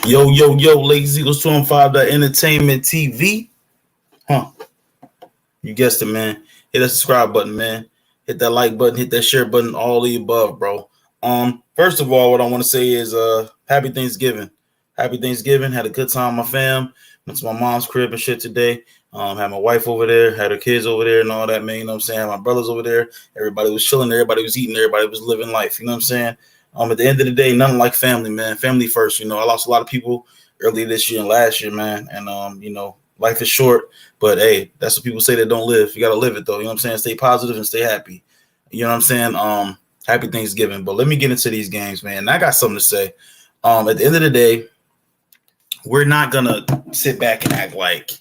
Yo, Ladies Eagles 215 Entertainment TV. Huh. You guessed it, man. Hit that subscribe button, man. Hit that like button, hit that share button, all the above, bro. First of all, what I want to say is happy Thanksgiving. Happy Thanksgiving. Had a good time with my fam. Went to my mom's crib and shit today. Had my wife over there, had her kids over there and all that, man. You know what I'm saying? Had my brothers over there. Everybody was chilling, everybody was eating, everybody was living life. You know what I'm saying? At the end of the day, nothing like family, man. Family first. I lost a lot of people earlier this year and last year, man. And life is short, but hey, that's what people say that don't live. You gotta live it though. You know what I'm saying? Stay positive and stay happy. You know what I'm saying? Happy Thanksgiving. But let me get into these games, man. I got something to say. At the end of the day, we're not gonna sit back and act like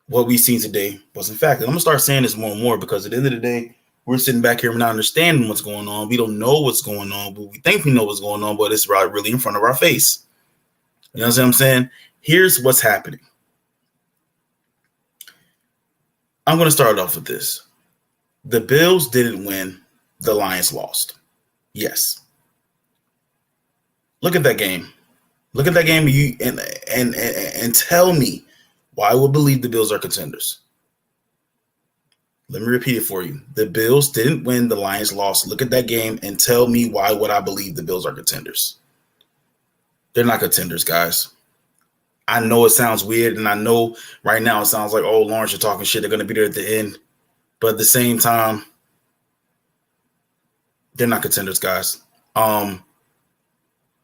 what we've seen today was in fact. And I'm gonna start saying this more and more because at the end of the day, we're sitting back here and not understanding what's going on. We don't know what's going on, but we think we know what's going on, but it's really in front of our face. You know what I'm saying? Here's what's happening. I'm going to start off with this. The Bills didn't win. The Lions lost. Yes. Look at that game. Look at that game and tell me why I would believe the Bills are contenders. Let me repeat it for you. The Bills didn't win. The Lions lost. Look at that game and tell me why would I believe the Bills are contenders. They're not contenders, guys. I know it sounds weird, and I know right now it sounds like, oh, Lawrence, you're talking shit. They're going to be there at the end. But at the same time, they're not contenders, guys. They're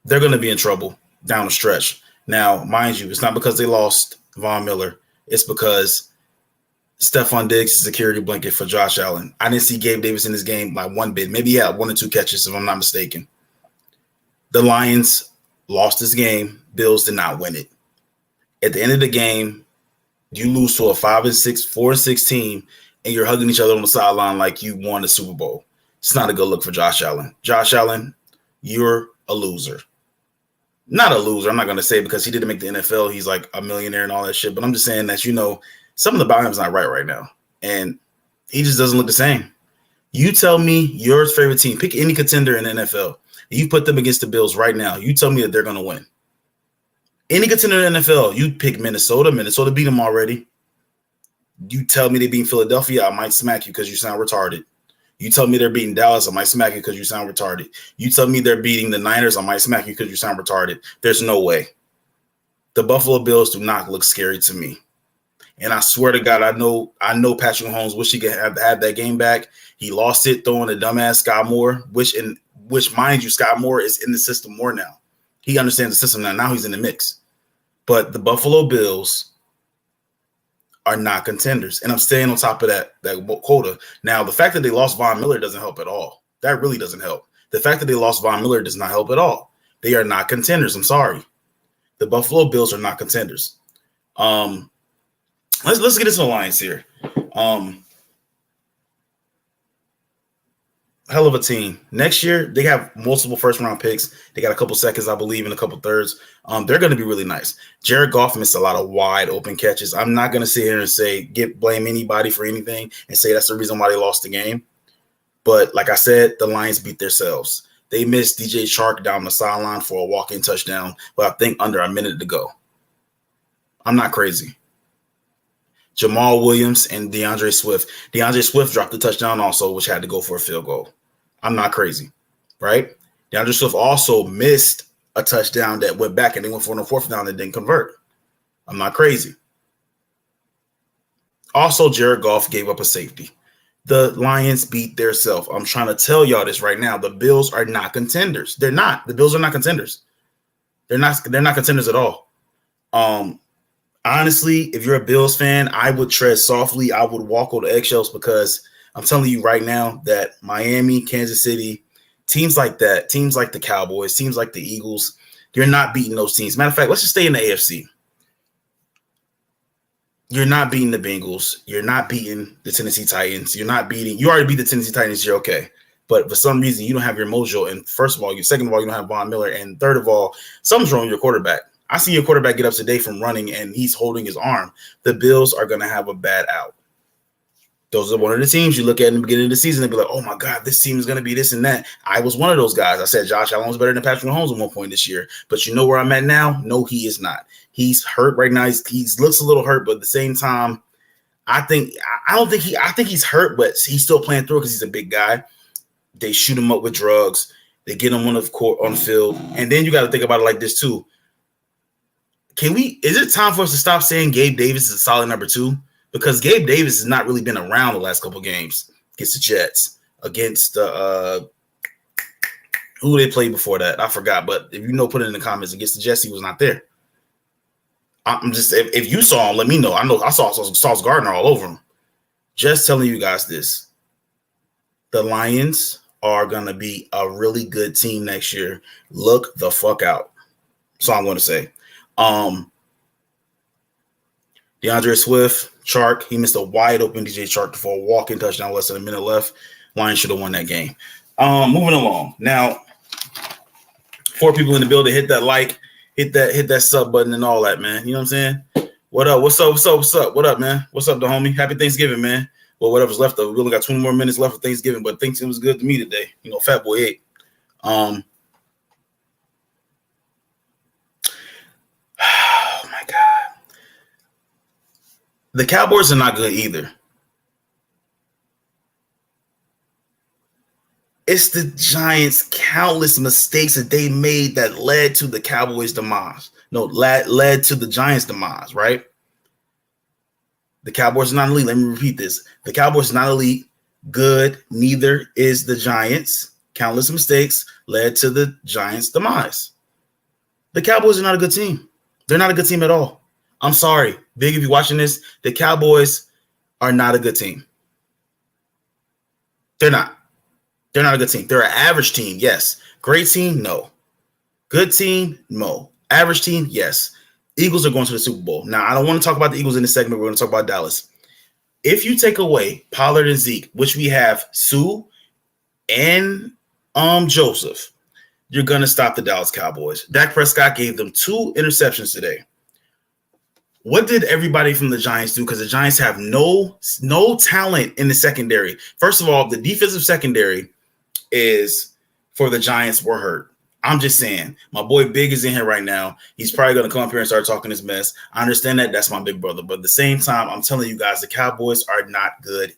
going to be in trouble down the stretch. Now, mind you, it's not because they lost Von Miller. It's because Stephon Diggs is a security blanket for Josh Allen. I didn't see Gabe Davis in this game like one bit. Maybe he had 1 or 2 catches, if I'm not mistaken. The Lions lost this game. Bills did not win it. At the end of the game, you lose to a 5-6, 4-6 team, and you're hugging each other on the sideline like you won the Super Bowl. It's not a good look for Josh Allen. Josh Allen, you're a loser. Not a loser. I'm not going to say because he didn't make the NFL. He's like a millionaire and all that shit. But I'm just saying that, something about him is not right now. And he just doesn't look the same. You tell me your favorite team. Pick any contender in the NFL. You put them against the Bills right now. You tell me that they're going to win. Any contender in the NFL, you pick Minnesota. Minnesota beat them already. You tell me they beat Philadelphia, I might smack you because you sound retarded. You tell me they're beating Dallas, I might smack you because you sound retarded. You tell me they're beating the Niners, I might smack you because you sound retarded. There's no way. The Buffalo Bills do not look scary to me. And I swear to God, I know Patrick Mahomes wish he could have that game back. He lost it throwing a dumbass Sky Moore, which mind you, Sky Moore is in the system more now. He understands the system now. Now he's in the mix. But the Buffalo Bills are not contenders. And I'm staying on top of that quota. Now, the fact that they lost Von Miller doesn't help at all. That really doesn't help. The fact that they lost Von Miller does not help at all. They are not contenders. I'm sorry. The Buffalo Bills are not contenders. Let's get into the Lions here. Hell of a team. Next year, they have multiple first-round picks. They got a couple seconds, I believe, and a couple thirds. They're going to be really nice. Jared Goff missed a lot of wide-open catches. I'm not going to sit here and blame anybody for anything and say that's the reason why they lost the game. But like I said, the Lions beat themselves. They missed DJ Chark down the sideline for a walk-in touchdown, but I think under a minute to go. I'm not crazy. Jamal Williams and DeAndre Swift. DeAndre Swift dropped the touchdown also, which had to go for a field goal. I'm not crazy, right? DeAndre Swift also missed a touchdown that went back and they went for a 4th down and didn't convert. I'm not crazy. Also, Jared Goff gave up a safety. The Lions beat themselves. I'm trying to tell y'all this right now. The Bills are not contenders. They're not. The Bills are not contenders. They're not contenders at all. Honestly, if you're a Bills fan, I would tread softly. I would walk on the eggshells because I'm telling you right now that Miami, Kansas City, teams like that, teams like the Cowboys, teams like the Eagles, you're not beating those teams. Matter of fact, let's just stay in the AFC. You're not beating the Bengals. You're not beating the Tennessee Titans. You already beat the Tennessee Titans. You're okay. But for some reason, you don't have your mojo. And second of all, you don't have Von Miller. And third of all, something's wrong with your quarterback. I see your quarterback get up today from running and he's holding his arm. The Bills are going to have a bad out. Those are one of the teams you look at in the beginning of the season and be like, oh my God, this team is going to be this and that. I was one of those guys. I said Josh Allen was better than Patrick Mahomes at one point this year. But you know where I'm at now? No, he is not. He's hurt right now. He looks a little hurt, but at the same time, I think he's hurt, but he's still playing through because he's a big guy. They shoot him up with drugs. They get him on the field. And then you got to think about it like this too. Is it time for us to stop saying Gabe Davis is a solid number 2? Because Gabe Davis has not really been around the last couple of games against the Jets, against who they played before that. I forgot, but if you know, put it in the comments. Against the Jets, he was not there. I'm just, if you saw him, let me know. I know I saw Sauce Gardner all over him. Just telling you guys this. The Lions are going to be a really good team next year. Look the fuck out. That's all I'm going to say. DeAndre Swift, Chark, he missed a wide open DJ Chark for a walk-in touchdown, less than a minute left. Lions should have won that game. Moving along. Now, 4 people in the building, hit that like, hit that sub button and all that, man. You know what I'm saying? What up? What's up? What up, man? What's up, the homie? Happy Thanksgiving, man. Well, whatever's left of it. We only got 20 more minutes left of Thanksgiving, but Thanksgiving was good to me today. You know, Fat Boy ate. Oh my God. The Cowboys are not good either. It's the Giants' countless mistakes that they made that led to the Cowboys' demise. No, led to the Giants' demise, right? The Cowboys are not elite. Let me repeat this. The Cowboys are not elite. Good. Neither is the Giants. Countless mistakes led to the Giants' demise. The Cowboys are not a good team. They're not a good team at all. I'm sorry. Big, if you're watching this, the Cowboys are not a good team. They're not. They're not a good team. They're an average team, yes. Great team, no. Good team, no. Average team, yes. Eagles are going to the Super Bowl. Now, I don't want to talk about the Eagles in this segment. We're going to talk about Dallas. If you take away Pollard and Zeke, which we have Sue and Joseph, you're going to stop the Dallas Cowboys. Dak Prescott gave them 2 interceptions today. What did everybody from the Giants do? Because the Giants have no talent in the secondary. First of all, the defensive secondary is for the Giants were hurt. I'm just saying, my boy Big is in here right now. He's probably going to come up here and start talking his mess. I understand that. That's my big brother. But at the same time, I'm telling you guys, the Cowboys are not good.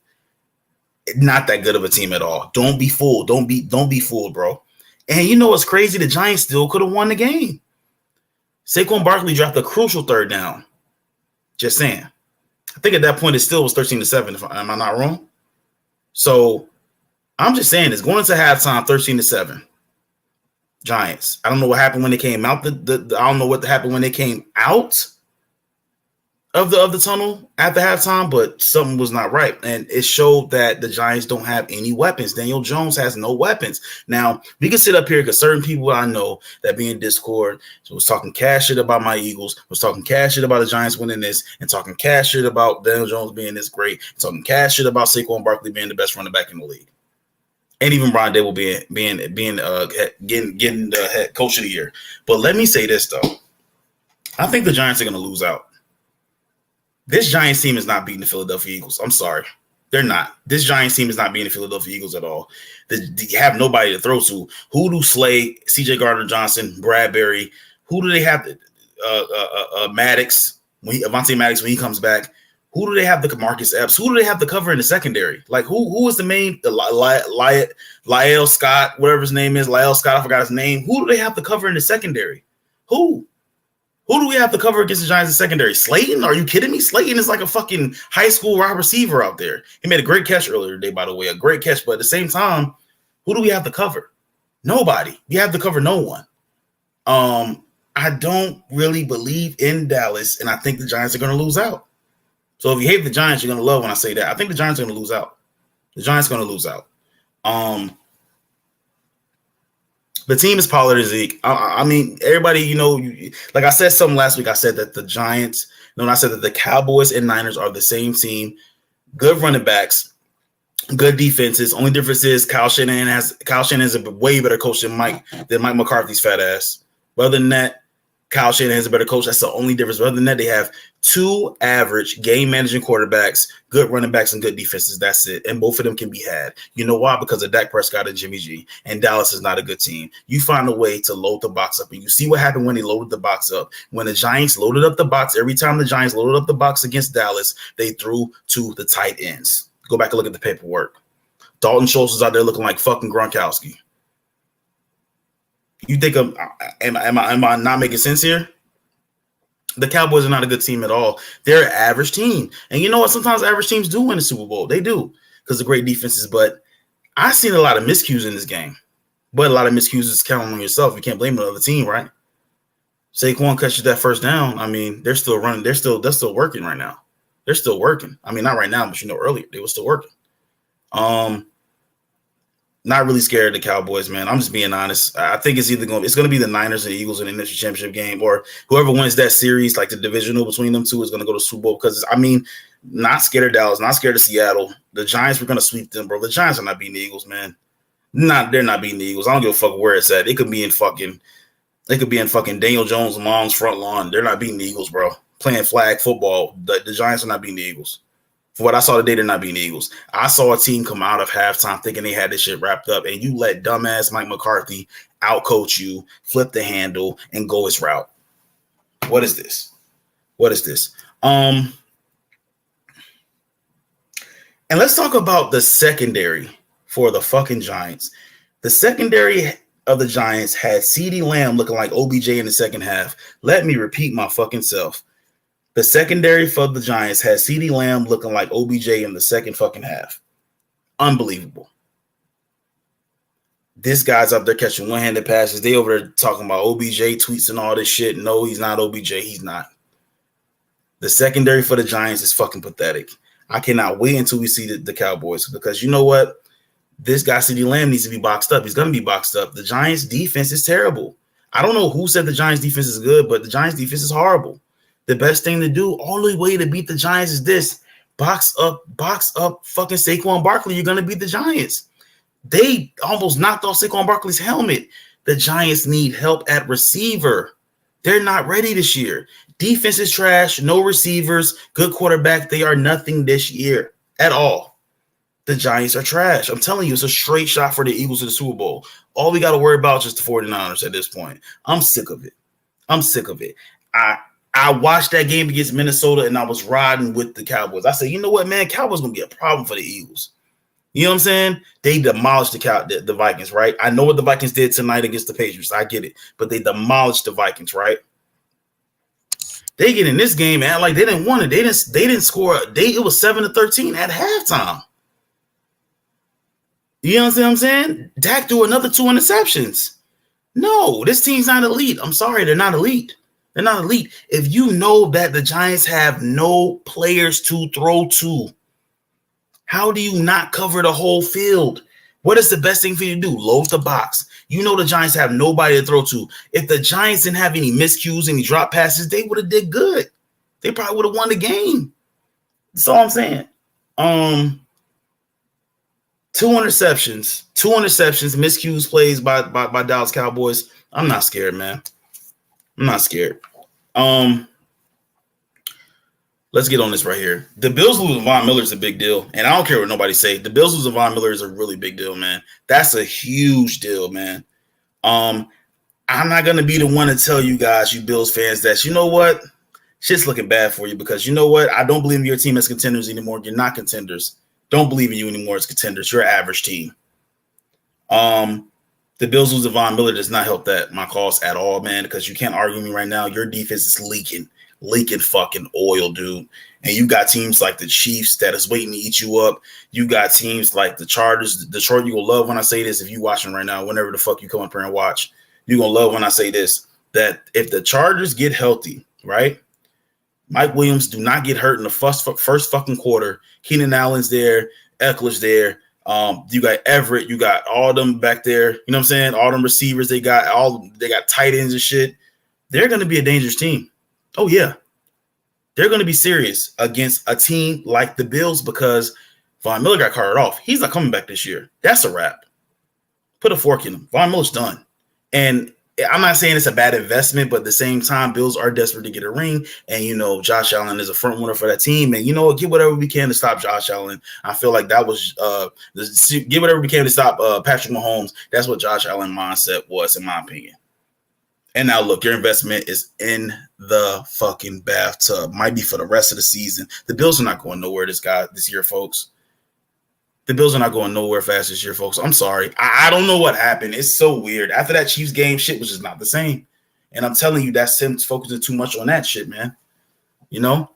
Not that good of a team at all. Don't be fooled. Don't be fooled, bro. And you know what's crazy? The Giants still could have won the game. Saquon Barkley dropped a crucial 3rd down. Just saying. I think at that point it still was 13-7. Am I not wrong? So I'm just saying it's going into halftime 13-7. Giants. I don't know what happened when they came out. I don't know what happened when they came out of the tunnel at the halftime, but something was not right. And it showed that the Giants don't have any weapons. Daniel Jones has no weapons. Now, we can sit up here because certain people I know that be in Discord was talking cash shit about my Eagles, was talking cash shit about the Giants winning this, and talking cash shit about Daniel Jones being this great, talking cash shit about Saquon Barkley being the best running back in the league. And even Brian Dable getting the head coach of the year. But let me say this, though. I think the Giants are going to lose out. This Giants team is not beating the Philadelphia Eagles. I'm sorry. They're not. This Giants team is not beating the Philadelphia Eagles at all. They have nobody to throw to. Who do Slay, C.J. Gardner-Johnson, Bradbury? Who do they have? Maddox, Avonte Maddox when he comes back. Who do they have the Marcus Epps? Who do they have to cover in the secondary? Like who is the main Lyle Scott, whatever his name is, Lyle Scott, I forgot his name. Who do they have to cover in the secondary? Who do we have to cover against the Giants in secondary? Slayton? Are you kidding me? Slayton is like a fucking high school wide receiver out there. He made a great catch earlier today, by the way, a great catch. But at the same time, who do we have to cover? Nobody. We have to cover no one. I don't really believe in Dallas, and I think the Giants are going to lose out. So if you hate the Giants, you're going to love when I say that. I think the Giants are going to lose out. The Giants are going to lose out. The team is Pollard and Zeke. I mean, everybody, like I said something last week. I said that the Giants, I said that the Cowboys and Niners are the same team. Good running backs, good defenses. Only difference is Kyle Shanahan is a way better coach than Mike McCarthy's fat ass. But other than that, Kyle Shanahan's a better coach. That's the only difference. But other than that, they have two average game managing quarterbacks, good running backs, and good defenses. That's it. And both of them can be had. You know why? Because of Dak Prescott and Jimmy G. And Dallas is not a good team. You find a way to load the box up. And you see what happened when they loaded the box up. When the Giants loaded up the box, every time the Giants loaded up the box against Dallas, they threw to the tight ends. Go back and look at the paperwork. Dalton Schultz is out there looking like fucking Gronkowski. You think am I not making sense here? The Cowboys are not a good team at all. They're an average team. And you know what? Sometimes average teams do win the Super Bowl. They do because of great defenses. But I've seen a lot of miscues in this game. But a lot of miscues is counting on yourself. You can't blame the other team, right? Saquon catches that first down. I mean, they're still running. They're still working right now. They're still working. I mean, not right now, but earlier they were still working. Not really scared of the Cowboys, man. I'm just being honest. I think it's going to be the Niners and the Eagles in the NFC Championship game, or whoever wins that series, like the divisional between them two, is going to go to Super Bowl. Because I mean, not scared of Dallas, not scared of Seattle. The Giants were going to sweep them, bro. The Giants are not beating the Eagles, man. They're not beating the Eagles. I don't give a fuck where it's at. It could be in fucking Daniel Jones' mom's front lawn. They're not beating the Eagles, bro. Playing flag football. The Giants are not beating the Eagles. For what I saw today, they're not beating the Eagles. I saw a team come out of halftime thinking they had this shit wrapped up, and you let dumbass Mike McCarthy outcoach you, flip the handle, and go his route. What is this? And let's talk about the secondary for the fucking Giants. The secondary of the Giants had CeeDee Lamb looking like OBJ in the second half. Let me repeat my fucking self. The secondary for the Giants has CeeDee Lamb looking like OBJ in the second fucking half. Unbelievable. This guy's up there catching one-handed passes. They over there talking about OBJ tweets and all this shit. No, he's not OBJ. He's not. The secondary for the Giants is fucking pathetic. I cannot wait until we see the Cowboys, because you know what? This guy, CeeDee Lamb, needs to be boxed up. He's going to be boxed up. The Giants' defense is terrible. I don't know who said the Giants' defense is good, but the Giants' defense is horrible. The best thing to do, only way to beat the Giants is this. Box up fucking Saquon Barkley. You're going to beat the Giants. They almost knocked off Saquon Barkley's helmet. The Giants need help at receiver. They're not ready this year. Defense is trash. No receivers. Good quarterback. They are nothing this year at all. The Giants are trash. I'm telling you, it's a straight shot for the Eagles to the Super Bowl. All we got to worry about is just the 49ers at this point. I'm sick of it. I watched that game against Minnesota, and I was riding with the Cowboys. I said, you know what, man? Cowboys going to be a problem for the Eagles. You know what I'm saying? They demolished the Vikings, right? I know what the Vikings did tonight against the Patriots. I get it. But they demolished the Vikings, right? They get in this game, man, like they didn't want it. They didn't score. It was 7-13 at halftime. You know what I'm saying? Dak threw another 2 interceptions. No, this team's not elite. I'm sorry, they're not elite. They're not elite. If you know that the Giants have no players to throw to, how do you not cover the whole field? What is the best thing for you to do? Load the box. You know the Giants have nobody to throw to. If the Giants didn't have any miscues, any drop passes, they would have did good. They probably would have won the game. That's all I'm saying. 2 interceptions, miscues plays by Dallas Cowboys. I'm not scared, man. I'm not scared. Let's get on this right here. The Bills losing Von Miller is a big deal, and I don't care what nobody say. The Bills losing Von Miller is a really big deal, man. That's a huge deal, man. I'm not gonna be the one to tell you guys, you Bills fans, that you know what, shit's looking bad for you, because you know what, I don't believe in your team as contenders anymore. You're not contenders. Don't believe in you anymore as contenders. You're an average team. The Bills losing Von Miller does not help my cause at all, man, because you can't argue with me right now. Your defense is leaking fucking oil, dude. And you got teams like the Chiefs that is waiting to eat you up. You got teams like the Chargers. Detroit, you will love when I say this. If you watching right now, whenever the fuck you come up here and watch, you're going to love when I say this, that if the Chargers get healthy, right, Mike Williams do not get hurt in the first fucking quarter. Keenan Allen's there. Eckler's there. You got Everett, you got all them back there. You know what I'm saying? All them receivers, they got tight ends and shit. They're going to be a dangerous team. Oh yeah. They're going to be serious against a team like the Bills, because Von Miller got carted off. He's not coming back this year. That's a wrap. Put a fork in him. Von Miller's done. And I'm not saying it's a bad investment, but at the same time, Bills are desperate to get a ring. And, Josh Allen is a front runner for that team. And, get whatever we can to stop Josh Allen. I feel like that was get whatever we can to stop Patrick Mahomes. That's what Josh Allen mindset was, in my opinion. And now, look, your investment is in the fucking bathtub. Might be for the rest of the season. The Bills are not going nowhere this year, folks. The Bills are not going nowhere fast this year, folks. I'm sorry. I don't know what happened. It's so weird. After that Chiefs game, shit was just not the same. And I'm telling you, that's him focusing too much on that shit, man. And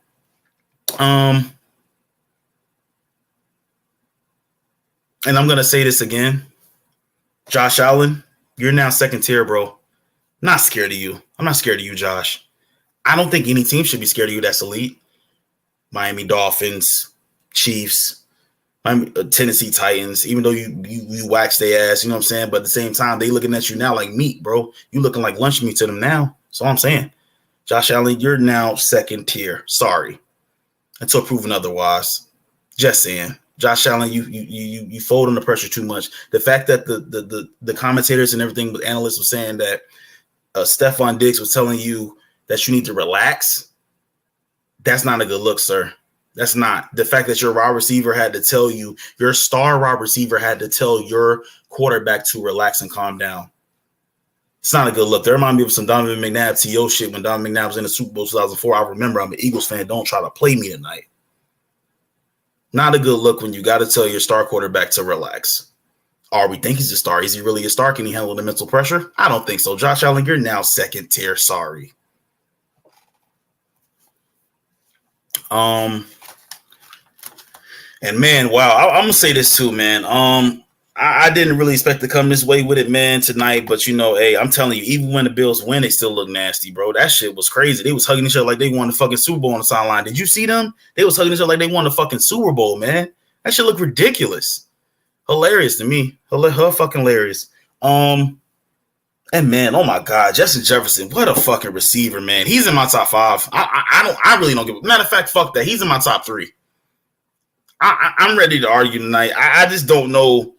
I'm going to say this again. Josh Allen, you're now second tier, bro. Not scared of you. I'm not scared of you, Josh. I don't think any team should be scared of you that's elite. Miami Dolphins, Chiefs, Tennessee Titans, even though you wax their ass, you know what I'm saying? But at the same time, they looking at you now like meat, bro. You looking like lunch meat to them now. That's all I'm saying. Josh Allen, you're now second tier. Sorry. Until proven otherwise. Just saying. Josh Allen, you fold under pressure too much. The fact that the commentators and everything, the analysts were saying that Stephon Diggs was telling you that you need to relax, that's not a good look, sir. That's not. The fact that your wide receiver had to tell you, your star wide receiver had to tell your quarterback to relax and calm down. It's not a good look. That reminds me of some Donovan McNabb TO shit when Donovan McNabb was in the Super Bowl 2004. I remember. I'm an Eagles fan. Don't try to play me tonight. Not a good look when you got to tell your star quarterback to relax. Or we think he's a star. Is he really a star? Can he handle the mental pressure? I don't think so. Josh Allen, you're now second tier. Sorry. And man, wow, I'm gonna say this too, man. I didn't really expect to come this way with it, man, tonight. But hey, I'm telling you, even when the Bills win, they still look nasty, bro. That shit was crazy. They was hugging each other like they won the fucking Super Bowl on the sideline. Did you see them? They was hugging each other like they won the fucking Super Bowl, man. That shit looked ridiculous. Hilarious to me. Her fucking hilarious. And man, oh my God, Justin Jefferson, what a fucking receiver, man. He's in my top 5. I really don't give a matter of fact, fuck that. He's in my top 3. I'm ready to argue tonight. I just don't know.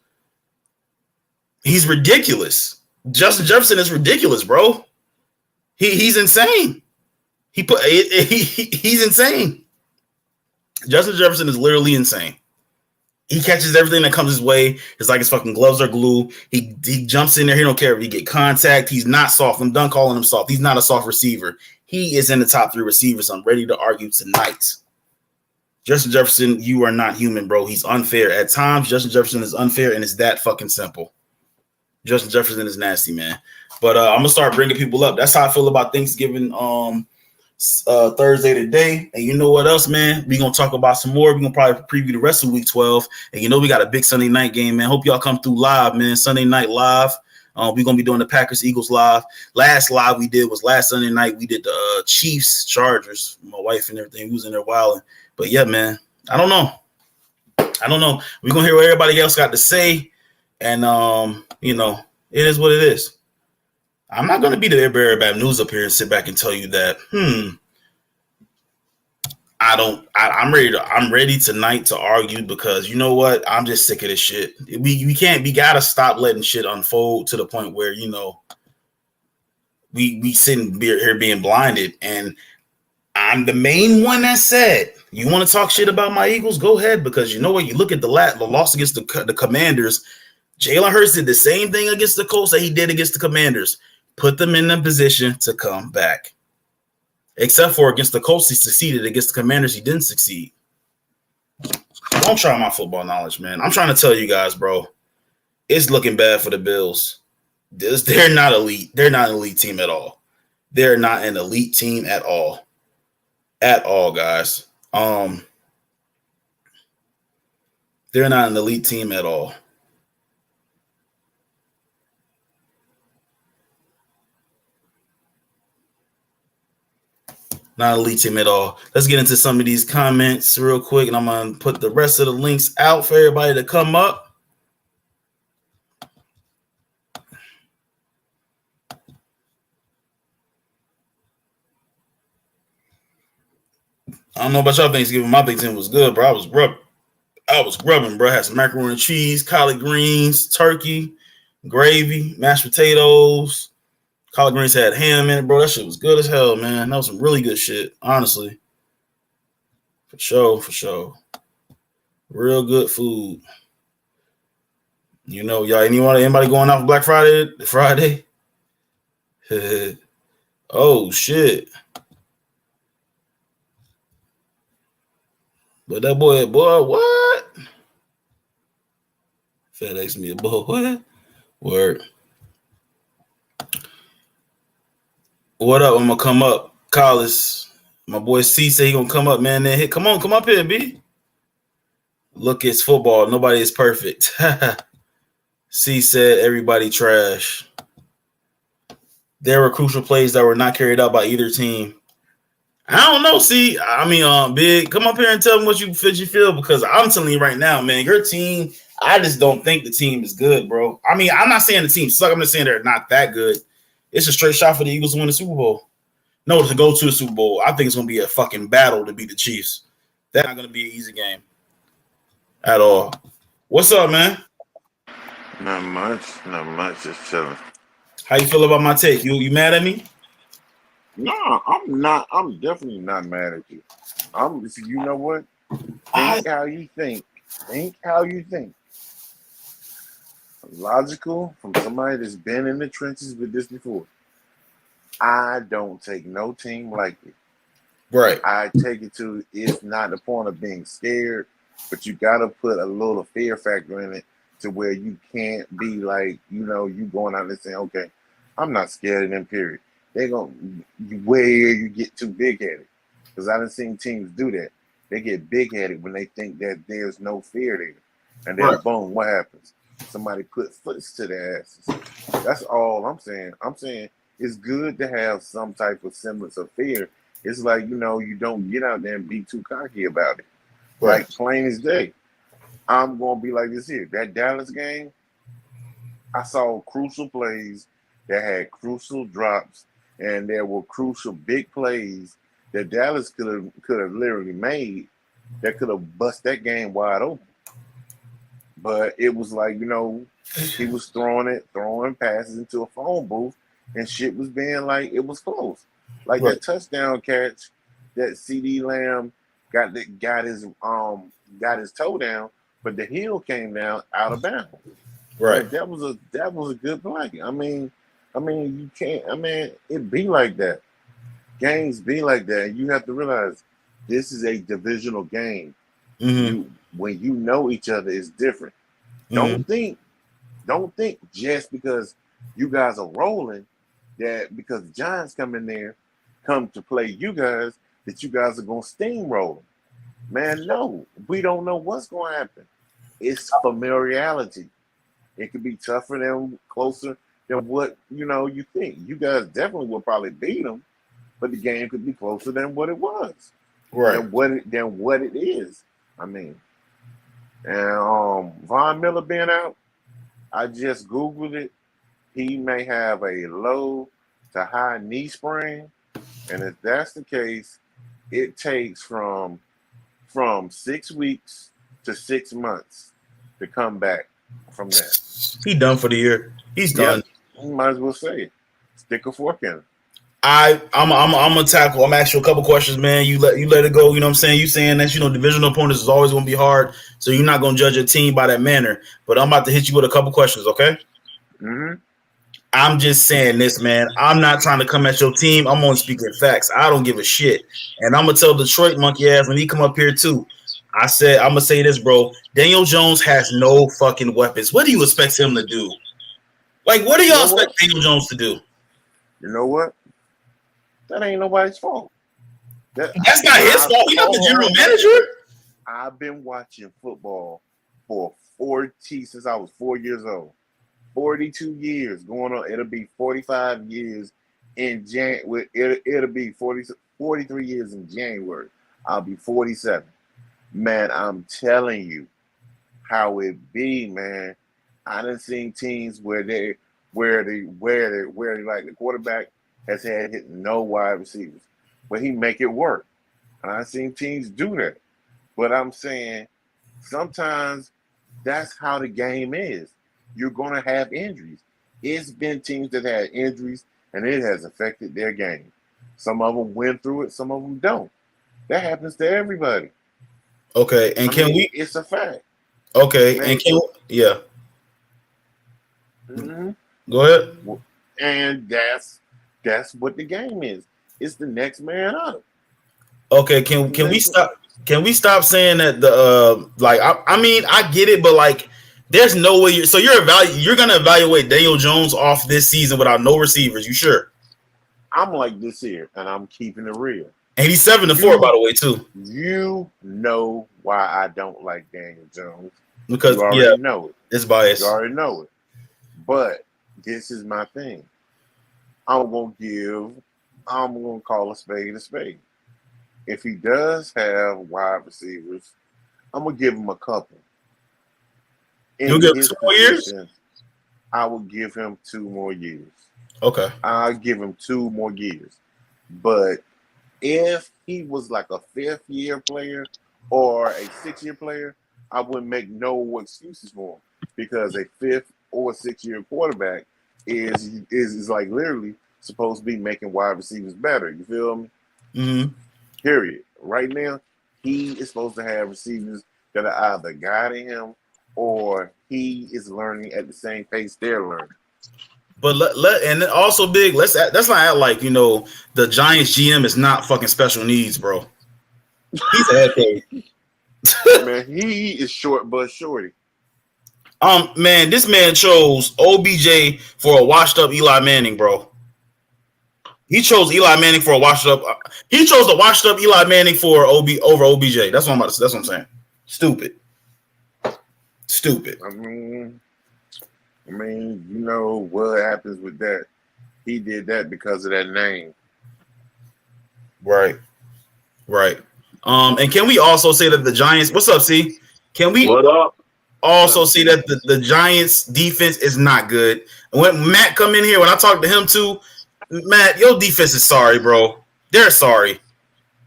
He's ridiculous. Justin Jefferson is ridiculous, bro. He's insane. He's insane. Justin Jefferson is literally insane. He catches everything that comes his way. It's like his fucking gloves are glue. He jumps in there. He don't care if he get contact. He's not soft. I'm done calling him soft. He's not a soft receiver. He is in the top 3 receivers. I'm ready to argue tonight. Justin Jefferson, you are not human, bro. He's unfair. At times, Justin Jefferson is unfair, and it's that fucking simple. Justin Jefferson is nasty, man. But I'm going to start bringing people up. That's how I feel about Thanksgiving Thursday today. And you know what else, man? We're going to talk about some more. We're going to probably preview the rest of week 12. And we got a big Sunday night game, man. Hope y'all come through live, man. Sunday night live. We're going to be doing the Packers-Eagles live. Last live we did was last Sunday night. We did the Chiefs-Chargers. My wife and everything. We was in there wilding. But, yeah, man, I don't know. We're going to hear what everybody else got to say. And, it is what it is. I'm not going to be the bearer of bad news up here and sit back and tell you that, I'm ready tonight to argue because you know what? I'm just sick of this shit. We got to stop letting shit unfold to the point where, we sitting here being blinded. And I'm the main one that said, you want to talk shit about my Eagles? Go ahead, because you know what? You look at the loss against the Commanders. Jalen Hurts did the same thing against the Colts that he did against the Commanders. Put them in a position to come back. Except for against the Colts, he succeeded. Against the Commanders, he didn't succeed. Don't try my football knowledge, man. I'm trying to tell you guys, bro. It's looking bad for the Bills. They're not elite. They're not an elite team at all. They're not an elite team at all. At all, guys. They're not an elite team at all. Not an elite team at all. Let's get into some of these comments real quick, and I'm going to put the rest of the links out for everybody to come up. I don't know about y'all Thanksgiving. My Thanksgiving was good, bro. I was grubbing, bro. I had some macaroni and cheese, collard greens, turkey, gravy, mashed potatoes, Collard greens had ham in it, bro. That shit was good as hell, man. That was some really good shit, honestly. For sure. Real good food. You know, y'all, anybody going out for Black Friday? Oh, shit. But that boy, what? FedEx me a boy, what? Word. What up? I'm gonna come up. Collis. My boy C say he gonna come up, man. Then come up here, B. Look, it's football. Nobody is perfect. C said everybody trash. There were crucial plays that were not carried out by either team. I don't know. See, I mean, Big, come up here and tell me what you feel, because I'm telling you right now, man, your team, I just don't think the team is good, bro. I mean, I'm not saying the team suck. I'm just saying they're not that good. It's a straight shot for the Eagles to win the Super Bowl. No, to go to the Super Bowl. I think it's going to be a fucking battle to beat the Chiefs. That's not going to be an easy game at all. What's up, man? Not much, just chilling. How you feel about my take? You mad at me? No, I'm not. I'm definitely not mad at you. You know what? Think how you think. Think how you think. Logical from somebody that's been in the trenches with this before. I don't take no team like it. Right. I take it to, it's not the point of being scared, but you got to put a little fear factor in it to where you can't be like, you going out and saying, okay, I'm not scared of them, period. They're going to, where you get too big-headed. Because I done seen teams do that. They get big-headed when they think that there's no fear there. And then, boom, what happens? Somebody put foots to their asses. That's all I'm saying. I'm saying it's good to have some type of semblance of fear. It's like, you don't get out there and be too cocky about it. Right. Like, plain as day. I'm going to be like this here. That Dallas game, I saw crucial plays that had crucial drops, and there were crucial big plays that Dallas could have literally made that could have bust that game wide open. But it was like, he was throwing passes into a phone booth, and shit was being like, it was close. Like that touchdown catch that CD Lamb got his toe down, but the heel came down out of bounds. Right. Like, that was a good play. I mean, you can't. I mean, it be like that. Games be like that. You have to realize this is a divisional game. Mm-hmm. When you know each other, is different. Mm-hmm. Don't think just because you guys are rolling that because the Giants come to play you guys, that you guys are gonna steamroll. Man, no, we don't know what's gonna happen. It's familiarity. It could be tougher than closer than what you think. You guys definitely will probably beat them, but the game could be closer than what it was, right? Than what it is. I mean, and Von Miller being out, I just Googled it. He may have a low to high knee sprain, and if that's the case, it takes from 6 weeks to 6 months to come back from that. He done for the year. He's done. You might as well say it. Stick a fork in it. I'm gonna tackle. I'm gonna ask you a couple questions, man. You let it go. You know what I'm saying? You saying that divisional opponents is always gonna be hard, so you're not gonna judge a team by that manner. But I'm about to hit you with a couple questions, okay? Mm-hmm. I'm just saying this, man. I'm not trying to come at your team. I'm only speaking facts. I don't give a shit, and I'm gonna tell Detroit monkey ass when he come up here too. I'm gonna say this, bro. Daniel Jones has no fucking weapons. What do you expect him to do? Like, what do y'all expect Daniel Jones to do? You know what? That ain't nobody's fault. That's not his fault. He's not the general manager. I've been watching football for since I was 4 years old. 42 years going on. It'll be 45 years in January. It'll be 43 years in January. I'll be 47. Man, I'm telling you how it be, man. I done seen teams where like the quarterback has had hit no wide receivers, but he make it work. And I've seen teams do that. But I'm saying sometimes that's how the game is. You're going to have injuries. It's been teams that had injuries and it has affected their game. Some of them win through it, some of them don't. That happens to everybody. Okay, and It's a fact. Okay, Man, and yeah. mm-hmm. Go ahead. And that's what the game is. It's the next man up. Okay, can we stop? Can we stop saying that the I mean I get it, but like there's no way you're gonna evaluate Daniel Jones off this season without no receivers. You sure? I'm like this here, and I'm keeping it real. And he's 7-4, by the way, too. You know why I don't like Daniel Jones. Because you already know it. It's biased. You already know it. But this is my thing. I'm gonna call a spade a spade. If he does have wide receivers, I'm gonna give him a couple. You'll give him 2 more years? I will give him 2 more years. Okay. I'll give him 2 more years. But if he was like a 5th-year player or a 6-year player, I wouldn't make no excuses for him, because a 5th or 6-year quarterback is like literally supposed to be making wide receivers better. You feel me? Mm-hmm. Period. Right now, he is supposed to have receivers that are either guiding him or he is learning at the same pace they're learning. But and also big. Let's not act like the Giants GM is not fucking special needs, bro. He's a head coach. Man, he is short but shorty. Man, this man chose OBJ for a washed up Eli Manning, bro. He chose Eli Manning for a washed up. He chose the washed up Eli Manning for over OBJ. That's what I'm saying. Stupid. I mean, you know what happens with that? He did that because of that name. Right. And can we also say that the Giants? What's up, C? Can we? What up? Also see that the Giants defense is not good. And when Matt come in here, when I talk to him too, Matt, your defense is sorry, bro. They're sorry.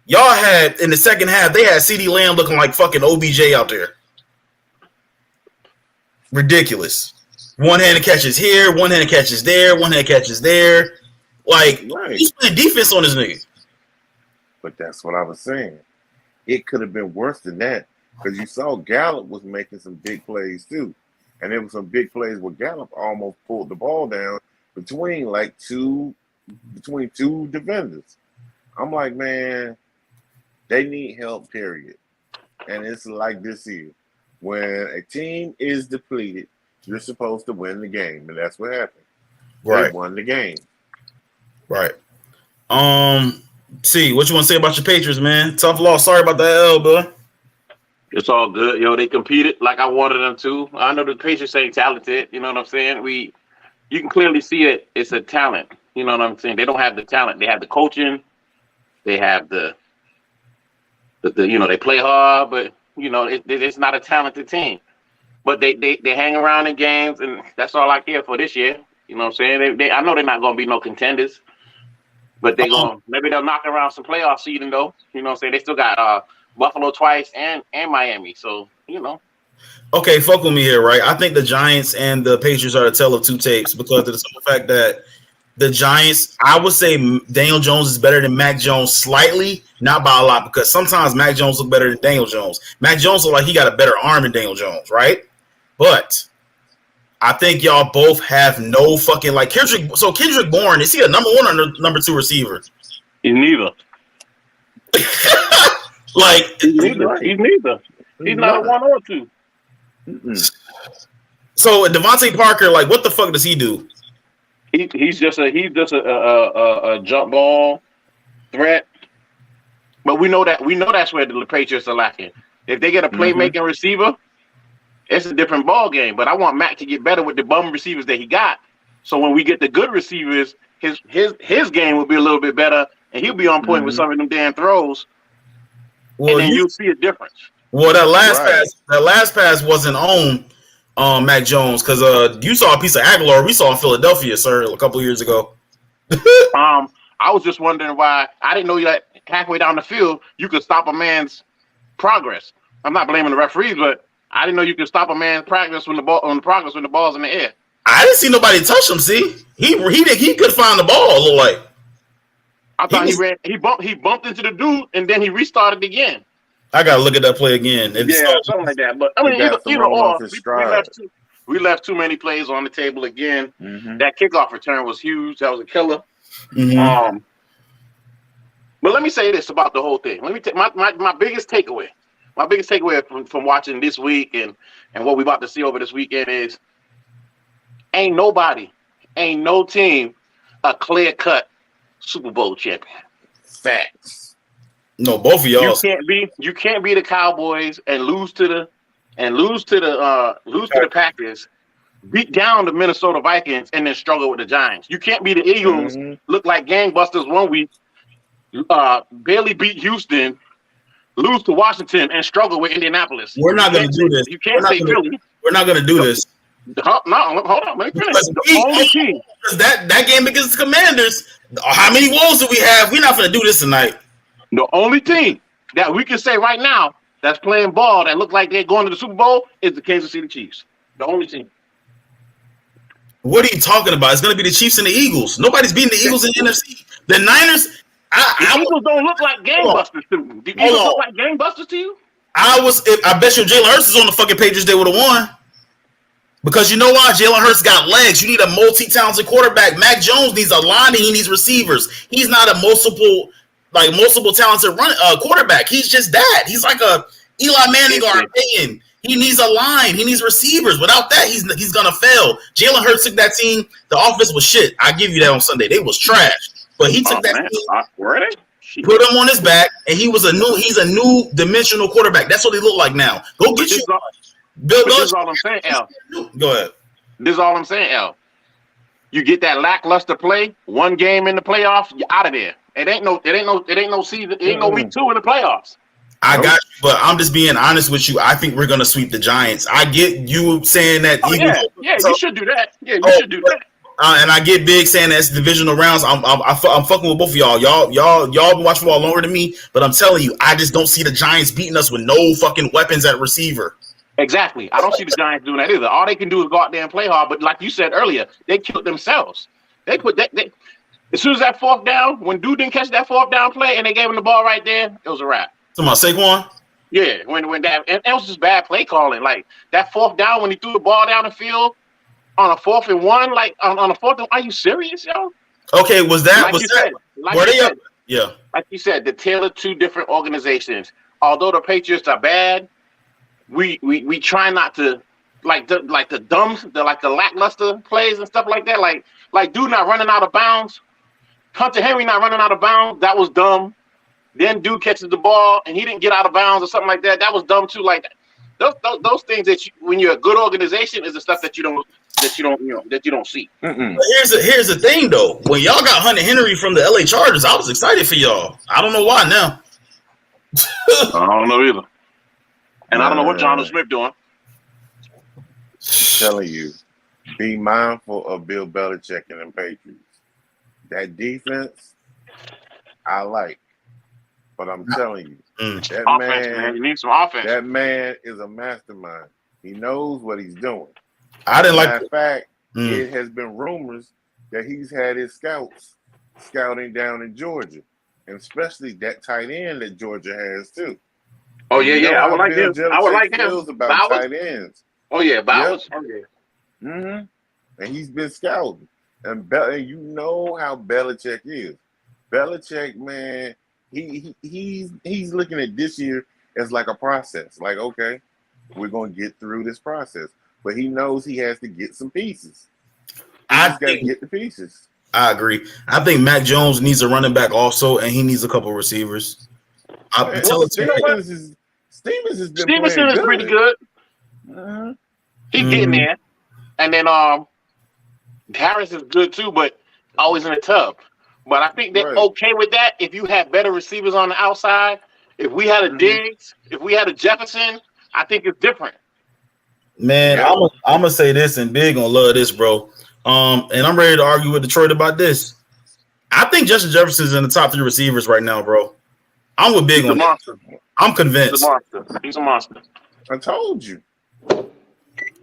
Y'all had in the second half, they had CeeDee Lamb looking like fucking OBJ out there. Ridiculous. One-handed catches here, one-handed catches there, one-handed catches there. Like, he's playing defense on this nigga. But that's what I was saying. It could have been worse than that, because you saw Gallup was making some big plays too. And there were some big plays where Gallup almost pulled the ball down between two defenders. I'm like, man, they need help, period. And it's like this here. When a team is depleted, you're supposed to win the game. And that's what happened. Right. They won the game. Right. See, what you want to say about your Patriots, man? Tough loss. Sorry about that L, bro. It's all good. They competed like I wanted them to. I know the Patriots ain't talented. You know what I'm saying? You can clearly see it. It's a talent. You know what I'm saying? They don't have the talent. They have the coaching. They have the they play hard, but it's not a talented team. But they hang around in games, and that's all I care for this year. You know what I'm saying? I know they're not going to be no contenders, but maybe they'll knock around some playoff seeding though. You know what I'm saying? They still got Buffalo twice and Miami, so Okay, fuck with me here, right? I think the Giants and the Patriots are a tale of two tapes because of the simple fact that the Giants, I would say Daniel Jones is better than Mac Jones slightly, not by a lot, because sometimes Mac Jones look better than Daniel Jones. Mac Jones look like he got a better arm than Daniel Jones, right? But I think y'all both have no fucking Kendrick. So Kendrick Bourne, is he a number 1 or number 2 receiver? He's neither. He's neither. He's not a 1 or 2. Mm-mm. So Devontae Parker, what the fuck does he do? He's just a jump ball threat. But we know that's where the Patriots are lacking. If they get a playmaking receiver, it's a different ball game. But I want Mac to get better with the bum receivers that he got. So when we get the good receivers, his game will be a little bit better, and he'll be on point with some of them damn throws. Well, and then you'll see a difference. Well, that last pass wasn't on Mac Jones, because you saw a piece of Aguilar we saw in Philadelphia, sir, a couple years ago. I was just wondering why. I didn't know that halfway down the field you could stop a man's progress. I'm not blaming the referees, but I didn't know you could stop a man's progress when the ball's in the air. I didn't see nobody touch him. See, he could find the ball. Look like I thought he bumped into the dude and then he restarted again. I gotta look at that play again. Something like that. But I mean, either or, we left too many plays on the table again. Mm-hmm. That kickoff return was huge. That was a killer. Mm-hmm. But let me say this about the whole thing. Let me take my biggest takeaway. My biggest takeaway from watching this week and what we about to see over this weekend is ain't no team a clear-cut Super Bowl champion. Facts. No, both of y'all. You can't be the Cowboys and lose to the Packers, beat down the Minnesota Vikings, and then struggle with the Giants. You can't be the Eagles, look like gangbusters one week, barely beat Houston, lose to Washington, and struggle with Indianapolis. We're not going to do this. You can't say Philly. We're not going to do this. No, hold on. Let me finish. The only team. That game against the Commanders, how many wolves do we have? We're not going to do this tonight. The only team that we can say right now that's playing ball that look like they're going to the Super Bowl is the Kansas City Chiefs. The only team. What are you talking about? It's going to be the Chiefs and the Eagles. Nobody's beating the Eagles in the NFC. The Niners. The Eagles don't look like gangbusters to me. The Eagles look like gangbusters to you? I bet you Jalen Hurts is on the fucking Patriots, they would have won. Because you know why? Jalen Hurts got legs. You need a multi-talented quarterback. Mac Jones needs a line and he needs receivers. He's not a multiple talented quarterback. He's just that. He's like a Eli Manning or a Peyton. He needs a line. He needs receivers. Without that, he's gonna fail. Jalen Hurts took that team. The offense was shit. I give you that on Sunday. They was trash. But he took that team, put him on his back, and he's a new dimensional quarterback. That's what he look like now. Go get you. Bill this is all I'm saying, Al. Go ahead. This is all I'm saying, Al. You get that lackluster play, one game in the playoffs, you're out of there. It ain't no season. It ain't no week 2 in the playoffs. I got you, but I'm just being honest with you. I think we're gonna sweep the Giants. I get you saying that. You should do that. Yeah, you should do that. And I get Big saying that's divisional rounds. I'm fucking with both of y'all. Y'all been watching football longer than me, but I'm telling you, I just don't see the Giants beating us with no fucking weapons at receiver. Exactly. I don't see the Giants doing that either. All they can do is go out there and play hard. But like you said earlier, they killed themselves. They as soon as that fourth down, when dude didn't catch that fourth down play and they gave him the ball right there, it was a wrap. Talking about Saquon? Yeah, when that and it was just bad play calling. Like that fourth down when he threw the ball down the field on a 4th and 1, like on a 4th. Are you serious, yo? Okay, was that? Yeah. Like you said, the tale of two different organizations. Although the Patriots are bad, we try not to like the lackluster plays and stuff like that. Like dude not running out of bounds. Hunter Henry not running out of bounds. That was dumb. Then dude catches the ball and he didn't get out of bounds or something like that. That was dumb too. Like those things that when you're a good organization is the stuff that you don't see. Mm-mm. But here's the thing though. When y'all got Hunter Henry from the LA Chargers, I was excited for y'all. I don't know why now. I don't know either. And I don't know what Jonathan Smith doing. Telling you, be mindful of Bill Belichick and the Patriots. That defense, I like. But I'm telling you, that offense, man, you need some offense. That man is a mastermind. He knows what he's doing. I didn't like. Matter of fact, it has been rumors that he's had his scouts scouting down in Georgia, and especially that tight end that Georgia has too. Oh yeah. I would like him. I would like him. About tight ends. Oh yeah, Bowers. Yep. Oh yeah. And he's been scouting, and you know how Belichick is. Belichick, man. He's looking at this year as like a process. Like, okay, we're gonna get through this process, but he knows he has to get some pieces. He's got to get the pieces. I agree. I think Mac Jones needs a running back also, and he needs a couple receivers. Stevenson has been Stevenson is pretty good. He's getting there, and then Harris is good too, but always in the tub. But I think they're okay with that if you have better receivers on the outside. If we had a Diggs, if we had a Jefferson, I think it's different. Man, I'm gonna say this, and Big gonna love this, bro. And I'm ready to argue with Detroit about this. I think Justin Jefferson's in the top 3 receivers right now, bro. I'm with Big on that. I'm convinced. He's a monster. I told you.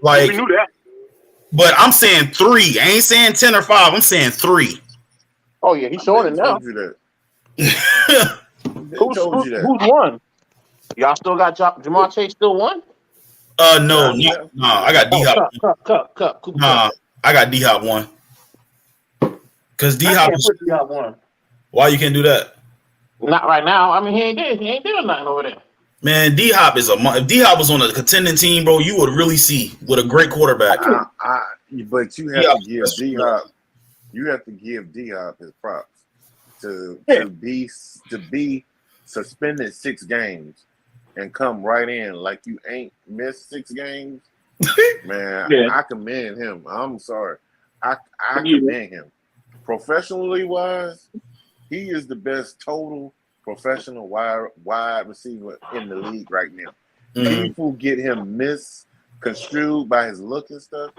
Like we knew that. But I'm saying 3. I ain't saying 10 or 5. I'm saying 3. Oh yeah, he's showing it now. Told you that. Who's won? Y'all still got Jamar Chase still won? No. I got D Hop. Cup. Nah, I got D Hop 1. Because D Hop won. Why you can't do that? Not right now. I mean, he ain't doing nothing over there. Man, D Hop is if D Hop was on a contending team, bro, you would really see with a great quarterback. But you have to give D Hop. You have to give D Hop his props to be suspended 6 games and come right in like you ain't missed 6 games. Man, I commend him. I'm sorry, I commend him. Professionally wise, he is the best total professional wide receiver in the league right now. People get him misconstrued by his look and stuff.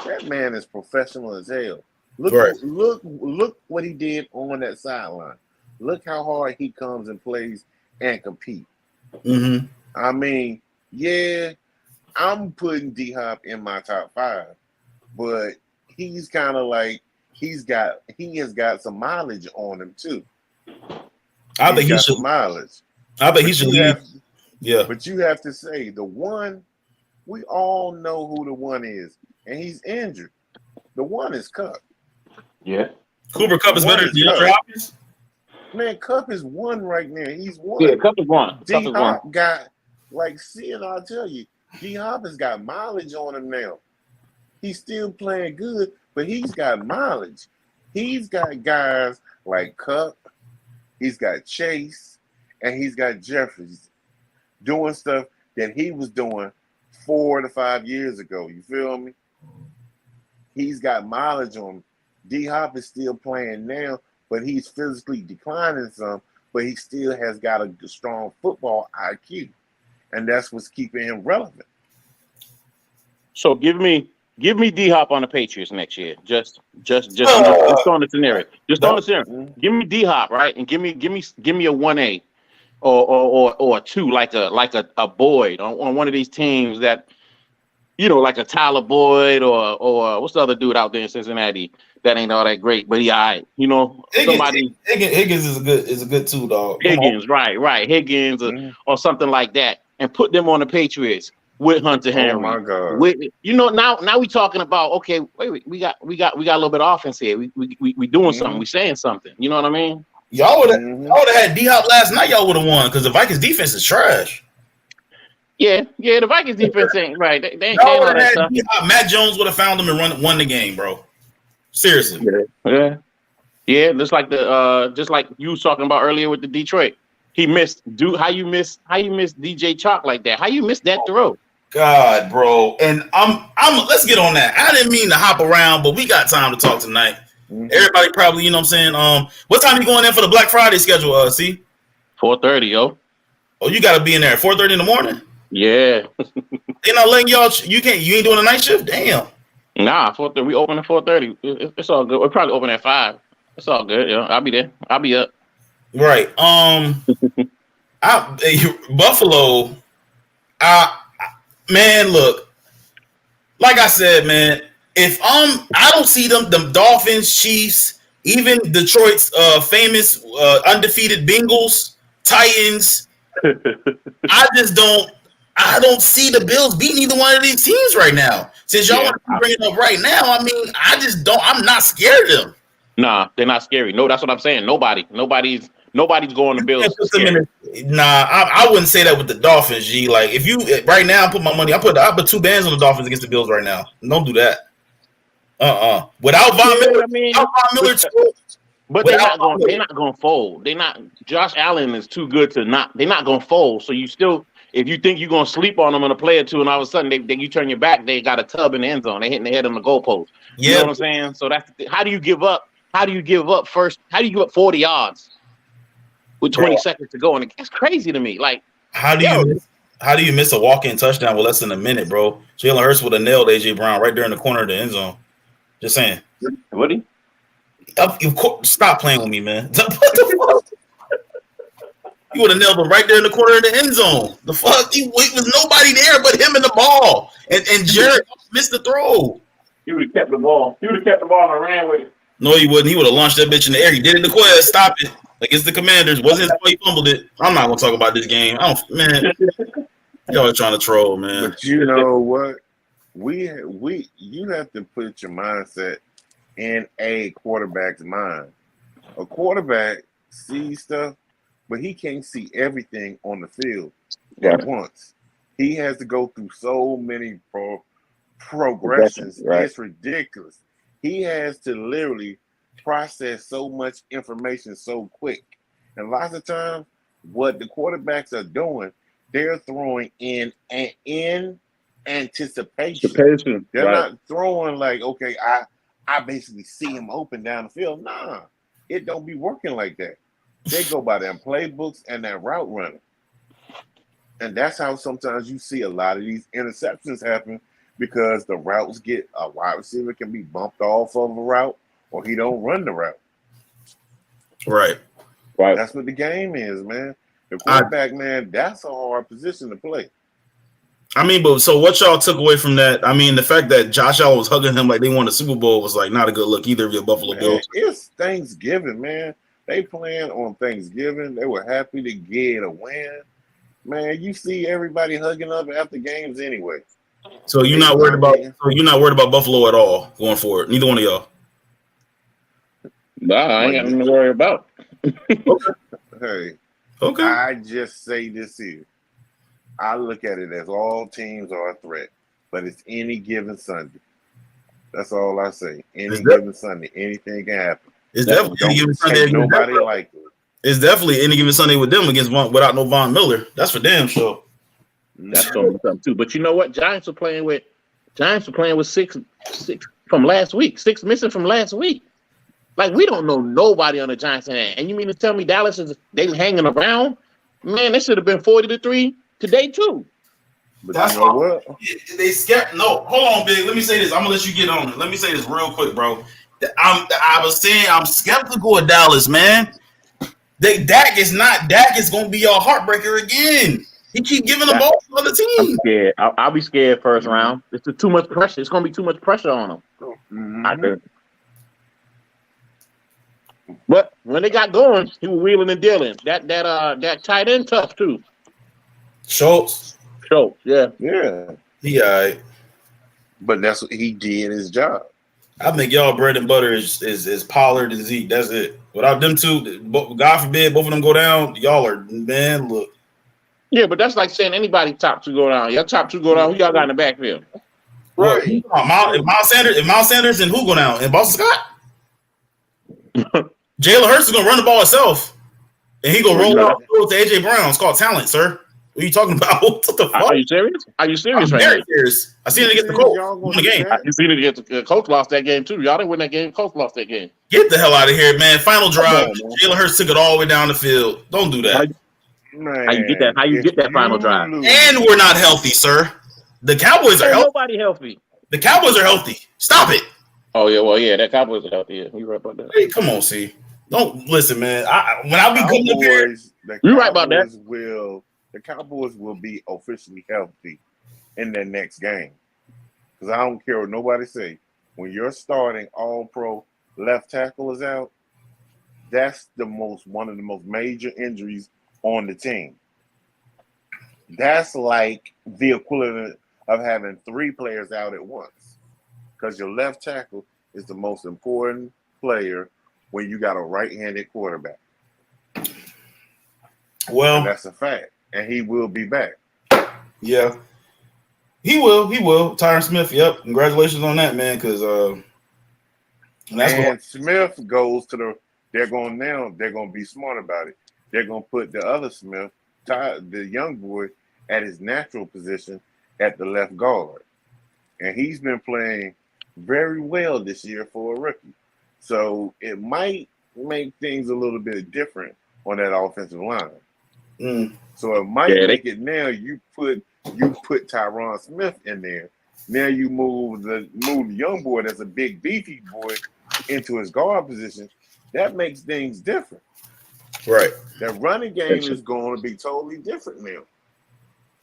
That man is professional as hell. Look what he did on that sideline. Look how hard he comes and plays and compete. I mean, yeah, I'm putting D Hop in my top 5, but he's kind of like he has got some mileage on him too. I think he should mileage. I think he should leave. Yeah, but you have to say the one. We all know who the one is, and he's injured. The one is Cup. Yeah, Cooper Kupp is better than DeAndre Hopkins. Man, Cup is 1 right now. He's 1. Yeah, Cup is 1. D Hop got I'll tell you, D Hop has got mileage on him now. He's still playing good, but he's got mileage. He's got guys like Cup, he's got Chase, and he's got Jeffries doing stuff that he was doing 4 to 5 years ago. You feel me? He's got mileage on him. D Hop is still playing now, but he's physically declining some, but he still has got a strong football IQ. And that's what's keeping him relevant. So give me D Hop on the Patriots next year. Just on the scenario. Just on the scenario. Give me D Hop, right? And give me a 1A or a 2, like a Boyd on one of these teams that, like a Tyler Boyd or what's the other dude out there in Cincinnati that ain't all that great, but he all right. Somebody Higgins is a good 2, dog. Higgins, right. Higgins or something like that, and put them on the Patriots with Hunter Henry. Oh my God. Now we talking about, okay, wait, we got a little bit of offense here. We doing something. We saying something. You know what I mean? Y'all would have had D Hop last night. Y'all would have won because the Vikings defense is trash. Yeah. The Vikings defense ain't right. They ain't all that stuff. Matt Jones would have found them and won the game, bro. Seriously. Yeah. Just like you was talking about earlier with the Detroit. He missed. How you miss DJ Chalk like that? How you miss that throw? God, bro. And I'm let's get on that. I didn't mean to hop around, but we got time to talk tonight. Everybody probably, you know what I'm saying? What time you going in for the Black Friday schedule, see? 4:30, yo. Oh, you gotta be in there at 4:30 in the morning? Yeah. They're not letting y'all you ain't doing a night shift? Damn. Nah, 4:30. We open at 4:30. It's all good. We'll probably open at 5. It's all good, yo. I'll be there. I'll be up. Right. Buffalo. Man, look. Like I said, man, if I don't see them Dolphins, Chiefs, even Detroit's famous undefeated Bengals, Titans. I don't see the Bills beating either one of these teams right now. Since y'all want to bring it up right now, I mean, I'm not scared of them. Nah, they're not scary. No, that's what I'm saying. Nobody's going to Bills. I wouldn't say that with the Dolphins, G. Like if you right now, I put my money. I put 2 bands on the Dolphins against the Bills right now. Don't do that. Without Von Miller, too. But they're not going to fold. Josh Allen is too good to not. They're not going to fold. So you still, if you think you're going to sleep on them in a play or two, and all of a sudden then you turn your back, they got a tub in the end zone. They hitting their head on the goalpost. You know what I'm saying? So that's how do you give up? How do you give up 40 yards with 20 seconds to go? And it's crazy to me. Like, how do you miss a walk-in touchdown with less than a minute, bro? Jalen Hurts would have nailed AJ Brown right there in the corner of the end zone. Just saying. Would he? Stop playing with me, man. What the fuck? You would have nailed him right there in the corner of the end zone. The fuck? He was nobody there but him and the ball. And Jared missed the throw. He would have kept the ball. He would have kept the ball and ran with it. No, he wouldn't. He would have launched that bitch in the air. He did it in the quest. Stop it. Against the Commanders. Wasn't his fault he fumbled it. I'm not gonna talk about this game. Man. Y'all are trying to troll, man. But you know what? You have to put your mindset in a quarterback's mind. A quarterback sees stuff, but he can't see everything on the field at once. He has to go through so many progressions. Right. It's ridiculous. He has to literally process so much information so quick. And lots of times, what the quarterbacks are doing, they're throwing in anticipation. They're not throwing like, okay, I basically see him open down the field. Nah, it don't be working like that. They go by them playbooks and that route running. And that's how sometimes you see a lot of these interceptions happen, because the routes get a wide receiver can be bumped off of a route, or he don't run the route. Right. That's what the game is, man. The quarterback, man, that's a hard position to play. I mean, but so what y'all took away from that? I mean, the fact that Josh Allen was hugging him like they won the Super Bowl was like not a good look either of your Buffalo Bills. It's Thanksgiving, man. They playing on Thanksgiving. They were happy to get a win. Man, you see everybody hugging up after games anyway. So you're not worried about Buffalo at all going forward. Neither one of y'all. Nah, I ain't got nothing to worry about. Okay. Okay. I just say this here. I look at it as all teams are a threat, but it's any given Sunday. That's all I say. Any given Sunday, anything can happen. It's definitely any given Sunday. Nobody like it. It's definitely any given Sunday with them without no Von Miller. That's for damn sure. That's something too. But you know what? Giants are playing with six from last week. 6 missing from last week. Like, we don't know nobody on the Giants hand. And you mean to tell me Dallas they hanging around? Man, they should have been 40-3 today too. But that's you know what? They scared. No, hold on, Big. Let me say this. I'm gonna let you get on it. Let me say this real quick, bro. I was saying I'm skeptical of Dallas, man. Dak is gonna be your heartbreaker again. He keep giving the ball to the team. I'm scared. I'll be scared first round. It's too much pressure. It's gonna be too much pressure on him. I think. But when they got going, he was wheeling and dealing. That tight end tough too. Schultz, yeah. He all right. But that's what he did his job. I think y'all bread and butter is Pollard and Zeke. That's it. Without them two, God forbid, both of them go down. Y'all are, man, look. Yeah, but that's like saying anybody top two go down. Your top two go down. Who y'all got in the backfield? Right. If Miles Sanders and who go down? And Boston Scott? Jalen Hurts is gonna run the ball himself, and he gonna roll out to AJ Brown. It's called talent, sir. What are you talking about? What the fuck? Are you serious? Are you serious? I'm very serious. I seen it against the Colts. Won the game. You seen it against the Colts. Lost that game too. Y'all didn't win that game. Colts lost that game. Get the hell out of here, man. Final drive. Jalen Hurts took it all the way down the field. Don't do that. Man, how you get that? How you get that final drive? And we're not healthy, sir. The Cowboys are healthy. Nobody healthy. The Cowboys are healthy. Stop it. Oh yeah, well yeah, that Cowboys are healthy. Yeah, you right about that. Hey, come on, see. Don't listen, man. When I be coming up here, you right about that. The Cowboys will be officially healthy in their next game. Because I don't care what nobody say. When you're starting all-pro left tackle is out, that's one of the most major injuries on the team. That's like the equivalent of having 3 players out at once. Because your left tackle is the most important player when you got a right-handed quarterback. Well, and that's a fact. And he will be back. Yeah. He will. Tyron Smith, yep. Congratulations on that, man, because Smith goes to they're going to be smart about it. They're going to put the other Smith, the young boy, at his natural position at the left guard. And he's been playing very well this year for a rookie. So it might make things a little bit different on that offensive line. So it might make it now. You put Tyron Smith in there. Now you move the young boy that's a big beefy boy into his guard position. That makes things different. Right. That running game is going to be totally different now.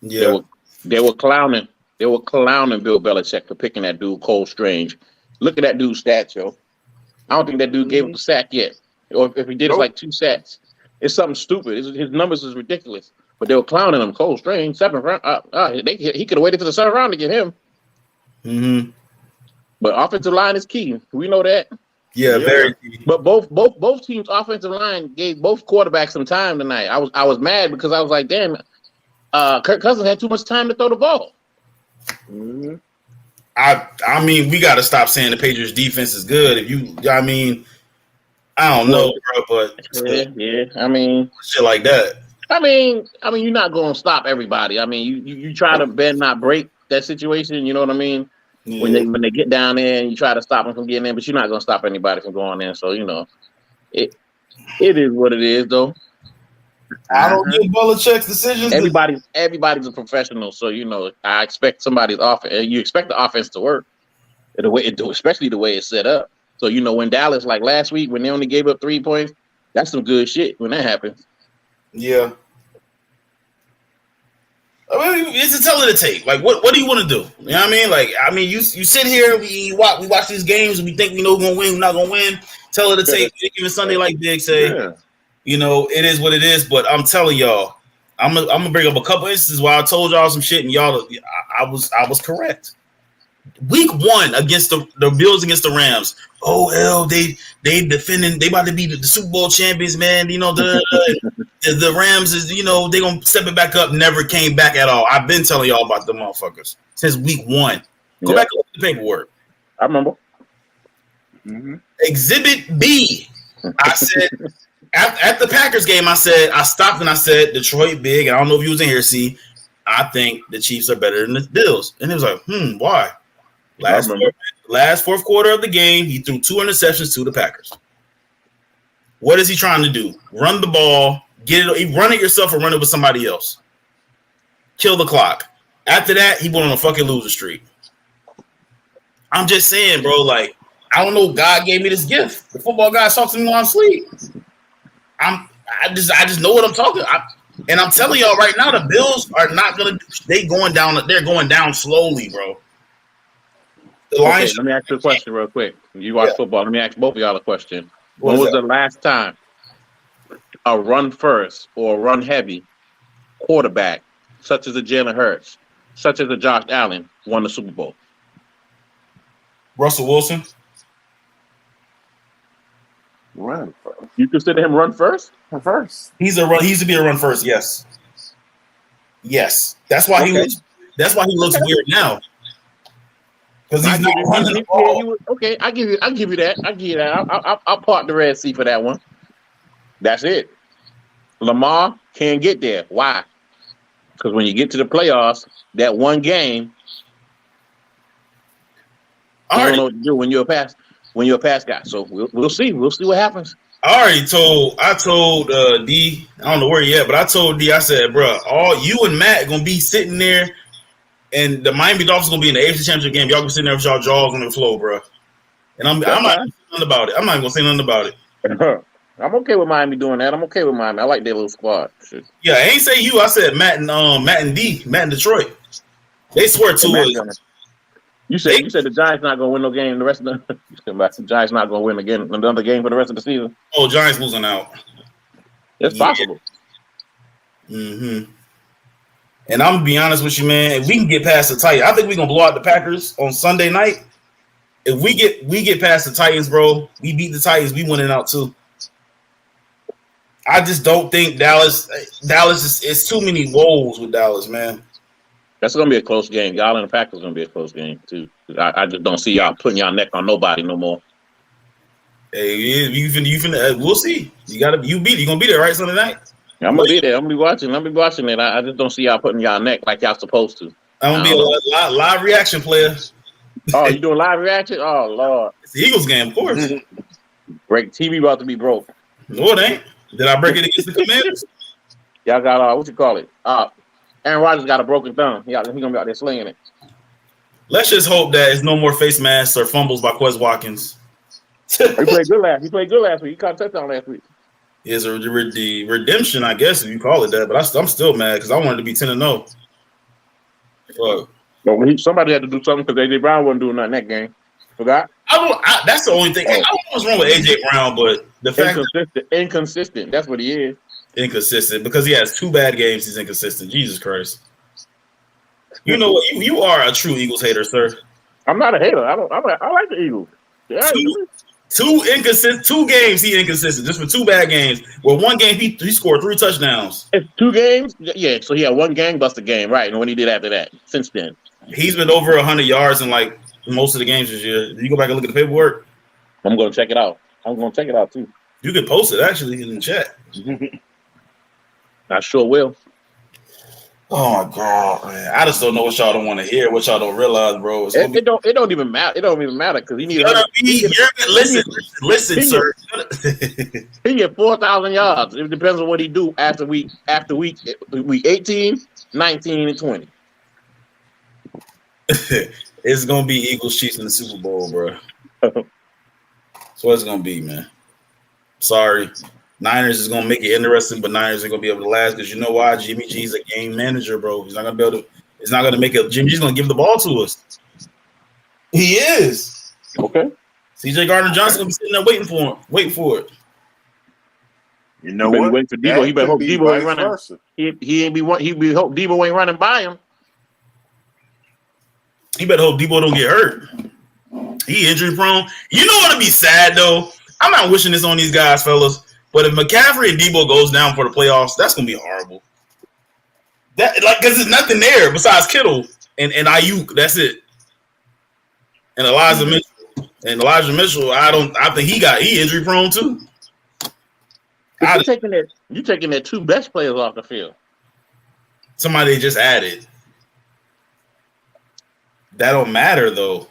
Yeah. They were clowning Bill Belichick for picking that dude Cole Strange. Look at that dude's stats, yo. I don't think that dude gave up the sack yet. Or if he did, it's like 2 sacks. It's something stupid. His numbers is ridiculous. But they were clowning him. Cole Strange, 7th round. He could have waited to the 7th round to get him. Mm-hmm. But offensive line is key. We know that. Yeah, very key. But both teams' offensive line gave both quarterbacks some time tonight. I was mad because I was like, damn, Kirk Cousins had too much time to throw the ball. Mm-hmm. I mean, we got to stop saying the Patriots defense is good. I don't know, bro, but yeah. I mean, shit like that. I mean, you're not going to stop everybody. I mean, you try to bend, not break that situation. You know what I mean? Yeah. When they get down there and you try to stop them from getting in, but you're not going to stop anybody from going in. So it is what it is, though. I don't give Belichick's decisions. Everybody's a professional, so I expect somebody's offense. You expect the offense to work the way it do, especially the way it's set up. So when Dallas, like last week, when they only gave up 3 points, that's some good shit when that happens. Yeah. I mean, it's a tell of the tape. Like, what do you want to do? You know what I mean? You sit here, we watch these games, and we think we know we're gonna win, we're not gonna win. Tell of the tape. Even Sunday, like Big say. Yeah. It is what it is, but I'm telling y'all, I'm gonna bring up a couple instances where I told y'all some shit, and y'all, I was correct. Week 1 against the Bills against the Rams. Oh, they defending. They about to be the Super Bowl champions, man. The Rams is they gonna step it back up. Never came back at all. I've been telling y'all about the motherfuckers since week 1. Go back and look at the paperwork. I remember. Mm-hmm. Exhibit B. I said. At the Packers game, I said, I stopped and I said, Detroit big. I don't know if you was in here, see. I think the Chiefs are better than the Bills. And it was like, why? Last fourth quarter of the game, he threw 2 interceptions to the Packers. What is he trying to do? Run the ball, run it yourself or run it with somebody else. Kill the clock. After that, he went on a fucking loser streak. I'm just saying, bro, like, I don't know. God gave me this gift. The football guy talks to me while I'm asleep. I just know what I'm talking. And I'm telling y'all right now, the Bills are not gonna. They're going down slowly, bro. The Lions. Let me ask you a question real quick. You watch football. Let me ask both of y'all a question. When was the last time a run first or run heavy quarterback, such as a Jalen Hurts, such as a Josh Allen, won the Super Bowl? Russell Wilson. Run first. You consider him run first? First. He's a run. He used to be a run first. Yes. That's why he looks. That's why he looks weird now. Because he's not running the ball. Okay, I give you that. I give you that. I'll part the Red Sea for that one. That's it. Lamar can't get there. Why? Because when you get to the playoffs, that one game, you don't know what to do when you're a pass guy. So we'll see. We'll see what happens. I told D, I don't know where he at, but I told D, I said, bro, all you and Matt gonna be sitting there, and the Miami Dolphins gonna be in the AFC Championship game. Y'all gonna be sitting there with y'all jaws on the floor, bro. And I'm not gonna say nothing about it. I'm not even gonna say nothing about it. I'm okay with Miami doing that. I'm okay with Miami. I like their little squad. Shit. Yeah, I ain't say you. I said Matt and Detroit. They swear to it. You said the Giants not gonna win no game the rest of the Giants not gonna win again another game for the rest of the season. Oh, Giants losing out. It's possible. Mm-hmm. And I'm gonna be honest with you, man. If we can get past the Titans, I think we're gonna blow out the Packers on Sunday night. If we get past the Titans, bro, we beat the Titans, we winning out too. I just don't think Dallas is too many woes with Dallas, man. That's going to be a close game. Y'all and the Packers going to be a close game, too. I just don't see y'all putting y'all neck on nobody no more. Hey, you finna, we'll see. You going to be there, right, Sunday night? I'm going to be there. I'm going to be watching it. I just don't see y'all putting y'all neck like y'all supposed to. I'm going to be a live reaction player. Oh, you doing live reaction? Oh, Lord. It's the Eagles game, of course. Break TV about to be broke. No, it ain't. Did I break it against the Commanders? Y'all got, what you call it? Aaron Rodgers got a broken thumb. He gonna be out there slinging it. Let's just hope that it's no more face masks or fumbles by Quez Watkins. He played good last week. He caught a touchdown last week. It's the redemption, I guess, if you call it that. But I'm still mad because I wanted to be 10-0. Fuck. Well, somebody had to do something because AJ Brown wasn't doing nothing that game. Forgot? That's the only thing. I don't know what's wrong with AJ Brown, but the fact inconsistent. That's what he is. Inconsistent because he has 2 bad games. He's inconsistent. Jesus Christ. You know what? You are a true Eagles hater, sir. I'm not a hater. I like the Eagles. Yeah, two games he inconsistent. Just for 2 bad games. Well, one game he scored 3 touchdowns. It's 2 games. Yeah, so he had 1 gangbuster game, right? And what he did after that, since then, he's been over 100 yards in like most of the games this year. You go back and look at the paperwork. I'm gonna check it out. I'm gonna check it out too. You can post it actually in the chat. I sure will. Oh my God, man! I just don't know what y'all don't want to hear, what y'all don't realize, bro. It don't even matter. It don't even matter because he needs. Listen, sir. He get 4,000 yards. It depends on what he do after week 18, 19, and 20. It's gonna be Eagles Chiefs in the Super Bowl, bro. That's what it's gonna be, man. Sorry. Niners is gonna make it interesting, but Niners ain't gonna be able to last because you know why? Jimmy G's a game manager, bro. He's not gonna be able to. It's not gonna make it. Jimmy G's gonna give the ball to us. He is. Okay. CJ Gardner-Johnson gonna be sitting there waiting for it. You know what? Wait for Debo. He better hope Debo ain't running. He hope Debo ain't running by him. He better hope Debo don't get hurt. He injury prone. You know what'll be sad though? I'm not wishing this on these guys, fellas. But if McCaffrey and Debo goes down for the playoffs, that's gonna be horrible. Because there's nothing there besides Kittle and Ayuk. That's it. And Elijah Mitchell. I think he injury prone too. You taking their 2 best players off the field. Somebody just added. That don't matter though.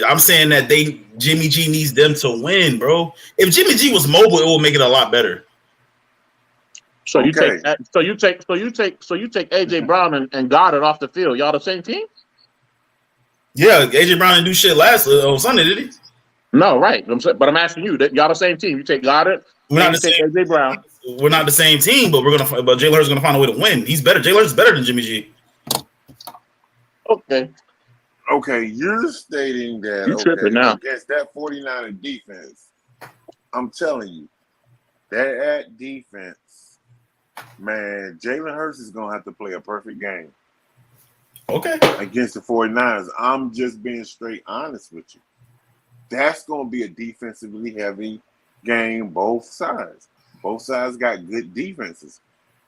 I'm saying that Jimmy G needs them to win, bro. If Jimmy G was mobile, it will make it a lot better. So you take AJ Brown and Goddard off the field. Y'all the same team? Yeah, AJ Brown didn't do shit last on Sunday, did he? No, right. But I'm asking you that y'all the same team. You take Goddard. We're not the same. AJ Brown. We're not the same team, but Jalen Hurts is gonna find a way to win. He's better. Jalen Hurts is better than Jimmy G. Okay, you're stating that against that 49er defense, I'm telling you, that defense, man, Jalen Hurts is going to have to play a perfect game. Okay. Against the 49ers. I'm just being straight honest with you. That's going to be a defensively heavy game, both sides. Both sides got good defenses.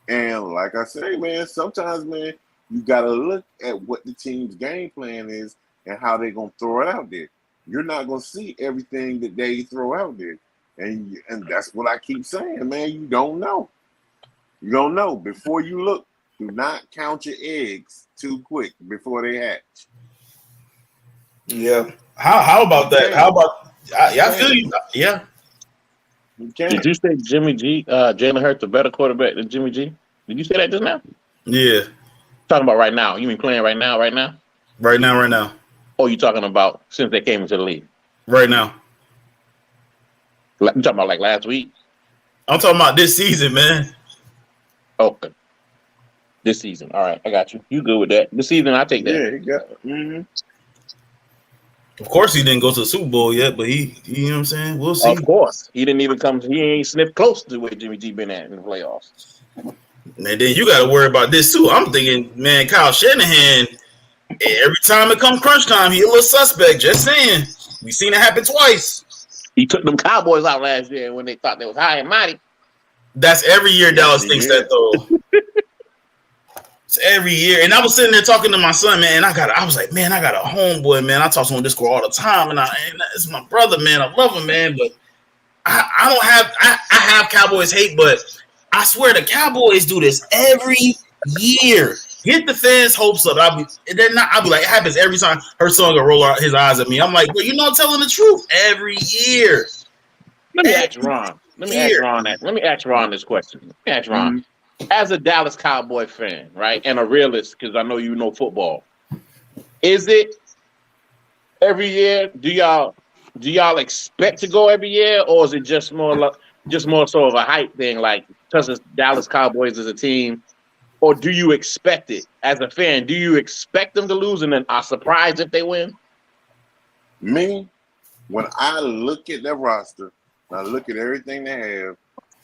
And like I say, man, sometimes, man, you got to look at what the team's game plan is and how they're going to throw it out there. You're not going to see everything that they throw out there. And that's what I keep saying, man. You don't know. You don't know. Before you look, do not count your eggs too quick before they hatch. Yeah. How about that? How about I feel you. Yeah. You can. Did you say Jalen Hurts a better quarterback than Jimmy G? Did you say that just now? Yeah. Talking about right now. You mean playing right now? Right now. Or you talking about since they came into the league? Right now. You talking about like last week? I'm talking about this season, man. Okay. This season. All right, I got you. You good with that. This season, I take that. Yeah, he got it. Mm-hmm. Of course, he didn't go to the Super Bowl yet, but you know what I'm saying? We'll see. Of course. He didn't even come. He ain't sniffed close to where Jimmy G been at in the playoffs. And then you got to worry about this, too. I'm thinking, man, Kyle Shanahan, every time it comes crunch time, he a little suspect. Just saying. We seen it happen twice. He took them Cowboys out last year when they thought they was high and mighty. That's every year Dallas thinks that, though. It's every year. And I was sitting there talking to my son, man, and I was like, man, I got a homeboy, man. I talk to him on Discord all the time, and it's my brother, man. I love him, man, but I have Cowboys hate, but I swear the Cowboys do this every year. Get the fans' hopes up. I'll be like, it happens every time. Her son will roll out his eyes at me. I'm like, well, you're not telling the truth every year. Let me ask Ron. Let me ask Ron this question. Let me ask Ron. As a Dallas Cowboy fan, right, and a realist, because I know you know football, is it every year? Do y'all expect to go every year, or is it just more so of a hype thing, like because it's Dallas Cowboys as a team? Or do you expect it as a fan? Do you expect them to lose and then are surprised if they win? Me, When I look at their roster, I look at everything they have,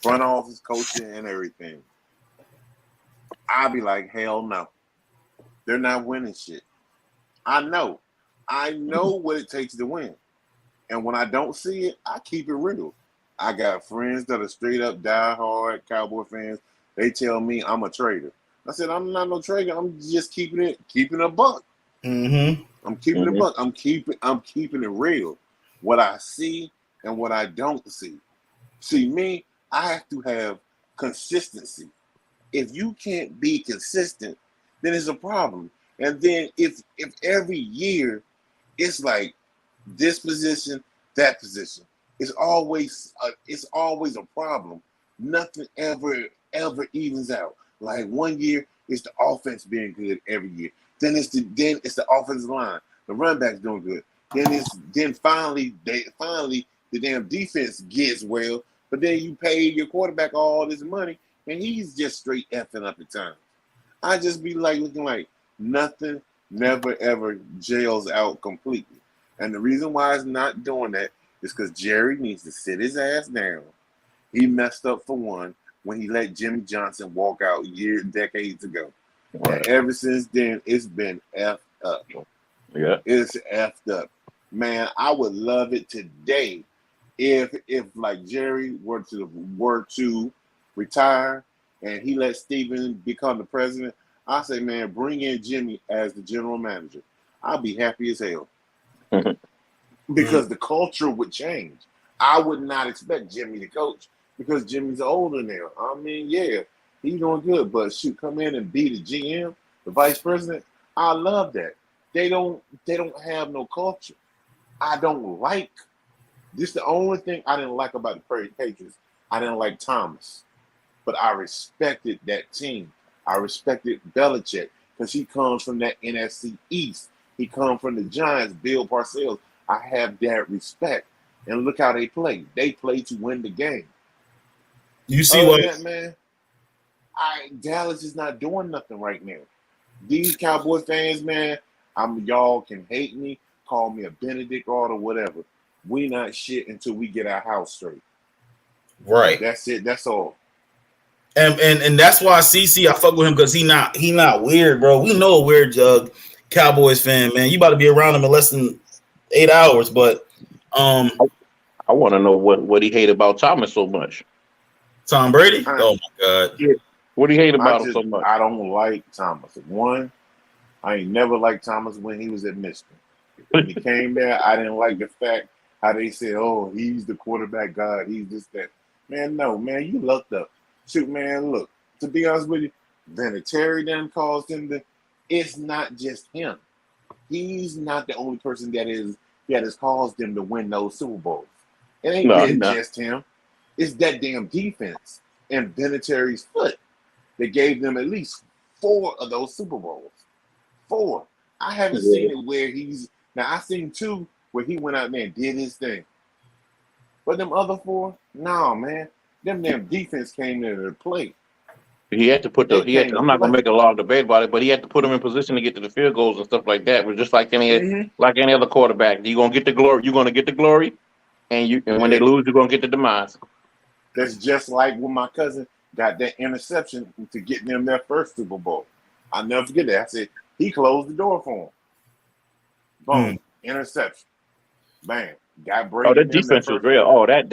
front office, coaching, and everything, I'll be like, hell no. They're not winning shit. I know. I know what it takes to win. And when I don't see it, I keep it real. I got friends that are straight up diehard Cowboy fans. They tell me I'm a traitor. I said, I'm not no traitor. I'm just keeping a buck. Mm-hmm. I'm keeping a buck. I'm keeping it real. What I see and what I don't see. See, me, I have to have consistency. If you can't be consistent, then it's a problem. And then if every year it's like this position, that position, it's always a problem. Nothing ever evens out. Like one year it's the offense being good every year. Then it's the offensive line. The run back's doing good. Then finally the damn defense gets well. But then you pay your quarterback all this money and he's just straight effing up at times. I just be like looking like nothing never ever jails out completely. And the reason why it's not doing that is because Jerry needs to sit his ass down. He messed up for one when he let Jimmy Johnson walk out decades ago. Right. And ever since then, it's been effed up. Yeah. It's effed up. Man, I would love it today if like Jerry were to retire and he let Steven become the president. I say, man, bring in Jimmy as the general manager. I'll be happy as hell. Because the culture would change. I would not expect Jimmy to coach because Jimmy's older now. I mean, yeah, he's doing good, but shoot, come in and be the GM, the vice president. I love that. They don't have no culture. I don't like. This is the only thing I didn't like about the Patriots. I didn't like Thomas, but I respected that team. I respected Belichick because he comes from that NFC East. He comes from the Giants, Bill Parcells. I have that respect. And look how they play. They play to win the game. You see what? That, man, Dallas is not doing nothing right now. These Cowboy fans, man, y'all can hate me, call me a Benedict or whatever. We not shit until we get our house straight. Right. That's it. That's all. And that's why CC, I fuck with him because he not weird, bro. We know a weird Cowboys fan, man. You about to be around him in less than 8 hours, but I want to know what he hate about Thomas so much. Tom Brady? Oh my God. Yeah. What do you hate about him so much? I don't like Thomas. One, I ain't never liked Thomas when he was at Michigan. When he came there, I didn't like the fact how they said, oh, he's the quarterback god. He's this, that. Man, no, man, you lucked up. Shoot, man, look, to be honest with you, Vinatieri done caused him to. It's not just him. He's not the only person that has caused them to win those Super Bowls. It ain't been just him. It's that damn defense and Vinatieri's foot that gave them at least 4 of those Super Bowls. 4. I haven't seen it where I seen 2 where he went out there and did his thing. But them other 4, no, man. Them damn defense came there to play. He had to put I'm not gonna make a lot of debate about it, but he had to put him in position to get to the field goals and stuff like that. It was just like any other quarterback. You're gonna get the glory. You're gonna get the glory, and when they lose, you're gonna get the demise. That's just like when my cousin got that interception to get them their first Super Bowl. I'll never forget that. I said he closed the door for him. Boom, interception, bam. Got Brady. Oh, that defense was real. Oh, that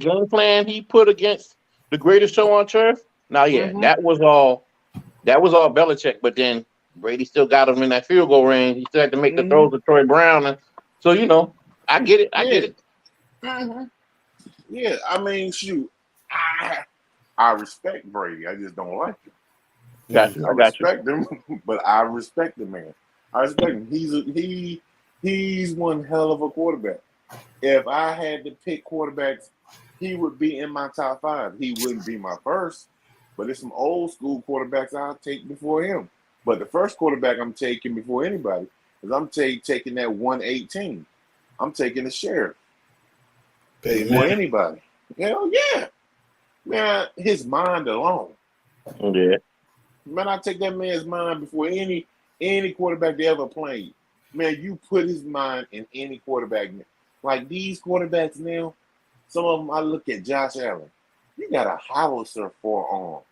game plan he put against the greatest show on turf. Now, that was all Belichick, but then Brady still got him in that field goal range. He still had to make the throws to Troy Brown, and so I get it. I get it. Yeah, I mean, shoot, I respect Brady. I just don't like him. I respect him, but I respect the man. I respect him. He's one hell of a quarterback. If I had to pick quarterbacks, he would be in my top 5. He wouldn't be my first, but there's some old school quarterbacks I'll take before him. But the first quarterback I'm taking before anybody is I'm taking that 118. I'm taking the Sheriff before anybody. Hell yeah. Man, his mind alone. Yeah. Man, I take that man's mind before any quarterback they ever played. Man, you put his mind in any quarterback. Like these quarterbacks now, some of them I look at Josh Allen. You got a howitzer forearm.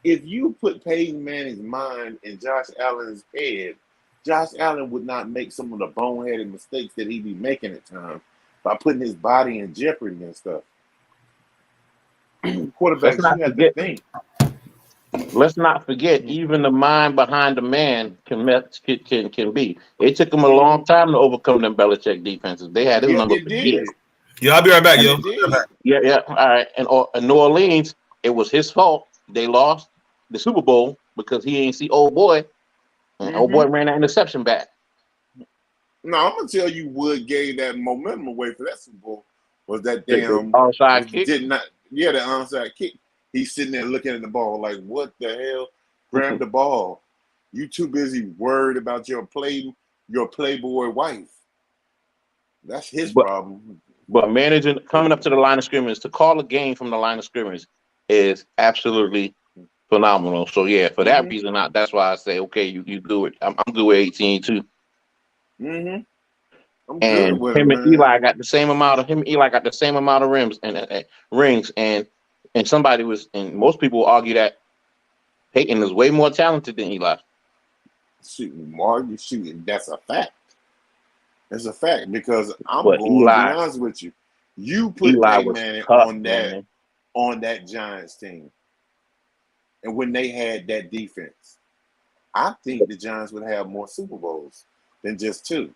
If you put Peyton Manning's mind in Josh Allen's head, Josh Allen would not make some of the boneheaded mistakes that he be making at times by putting his body in jeopardy and stuff. Quarterbacks, you have to think. Let's not forget, even the mind behind the man can be. It took them a long time to overcome them Belichick defenses. They had his number for years. Yeah, I'll be right back, yo. Yeah. All right. And in New Orleans, it was his fault. They lost the Super Bowl because he ain't see old boy. And old boy ran that interception back. No, I'm gonna tell you what gave that momentum away for that Super Bowl was that damn onside kick. The onside kick. He's sitting there looking at the ball like, what the hell? Grab the ball. You too busy worried about your playboy wife. That's his problem. But managing, coming up to the line of scrimmage, to call a game from the line of scrimmage is absolutely phenomenal. So yeah, for that reason, that's why I say, okay, you do it. I'm good with 18 too. I'm and good with him it, and Eli got the same amount of rims and rings, and somebody was, and most people argue that Peyton is way more talented than Eli. Shooting, that's a fact. That's a fact because I'm going to be honest with you. You put Peyton Manning on that Giants team, and when they had that defense, I think the Giants would have more Super Bowls than just 2.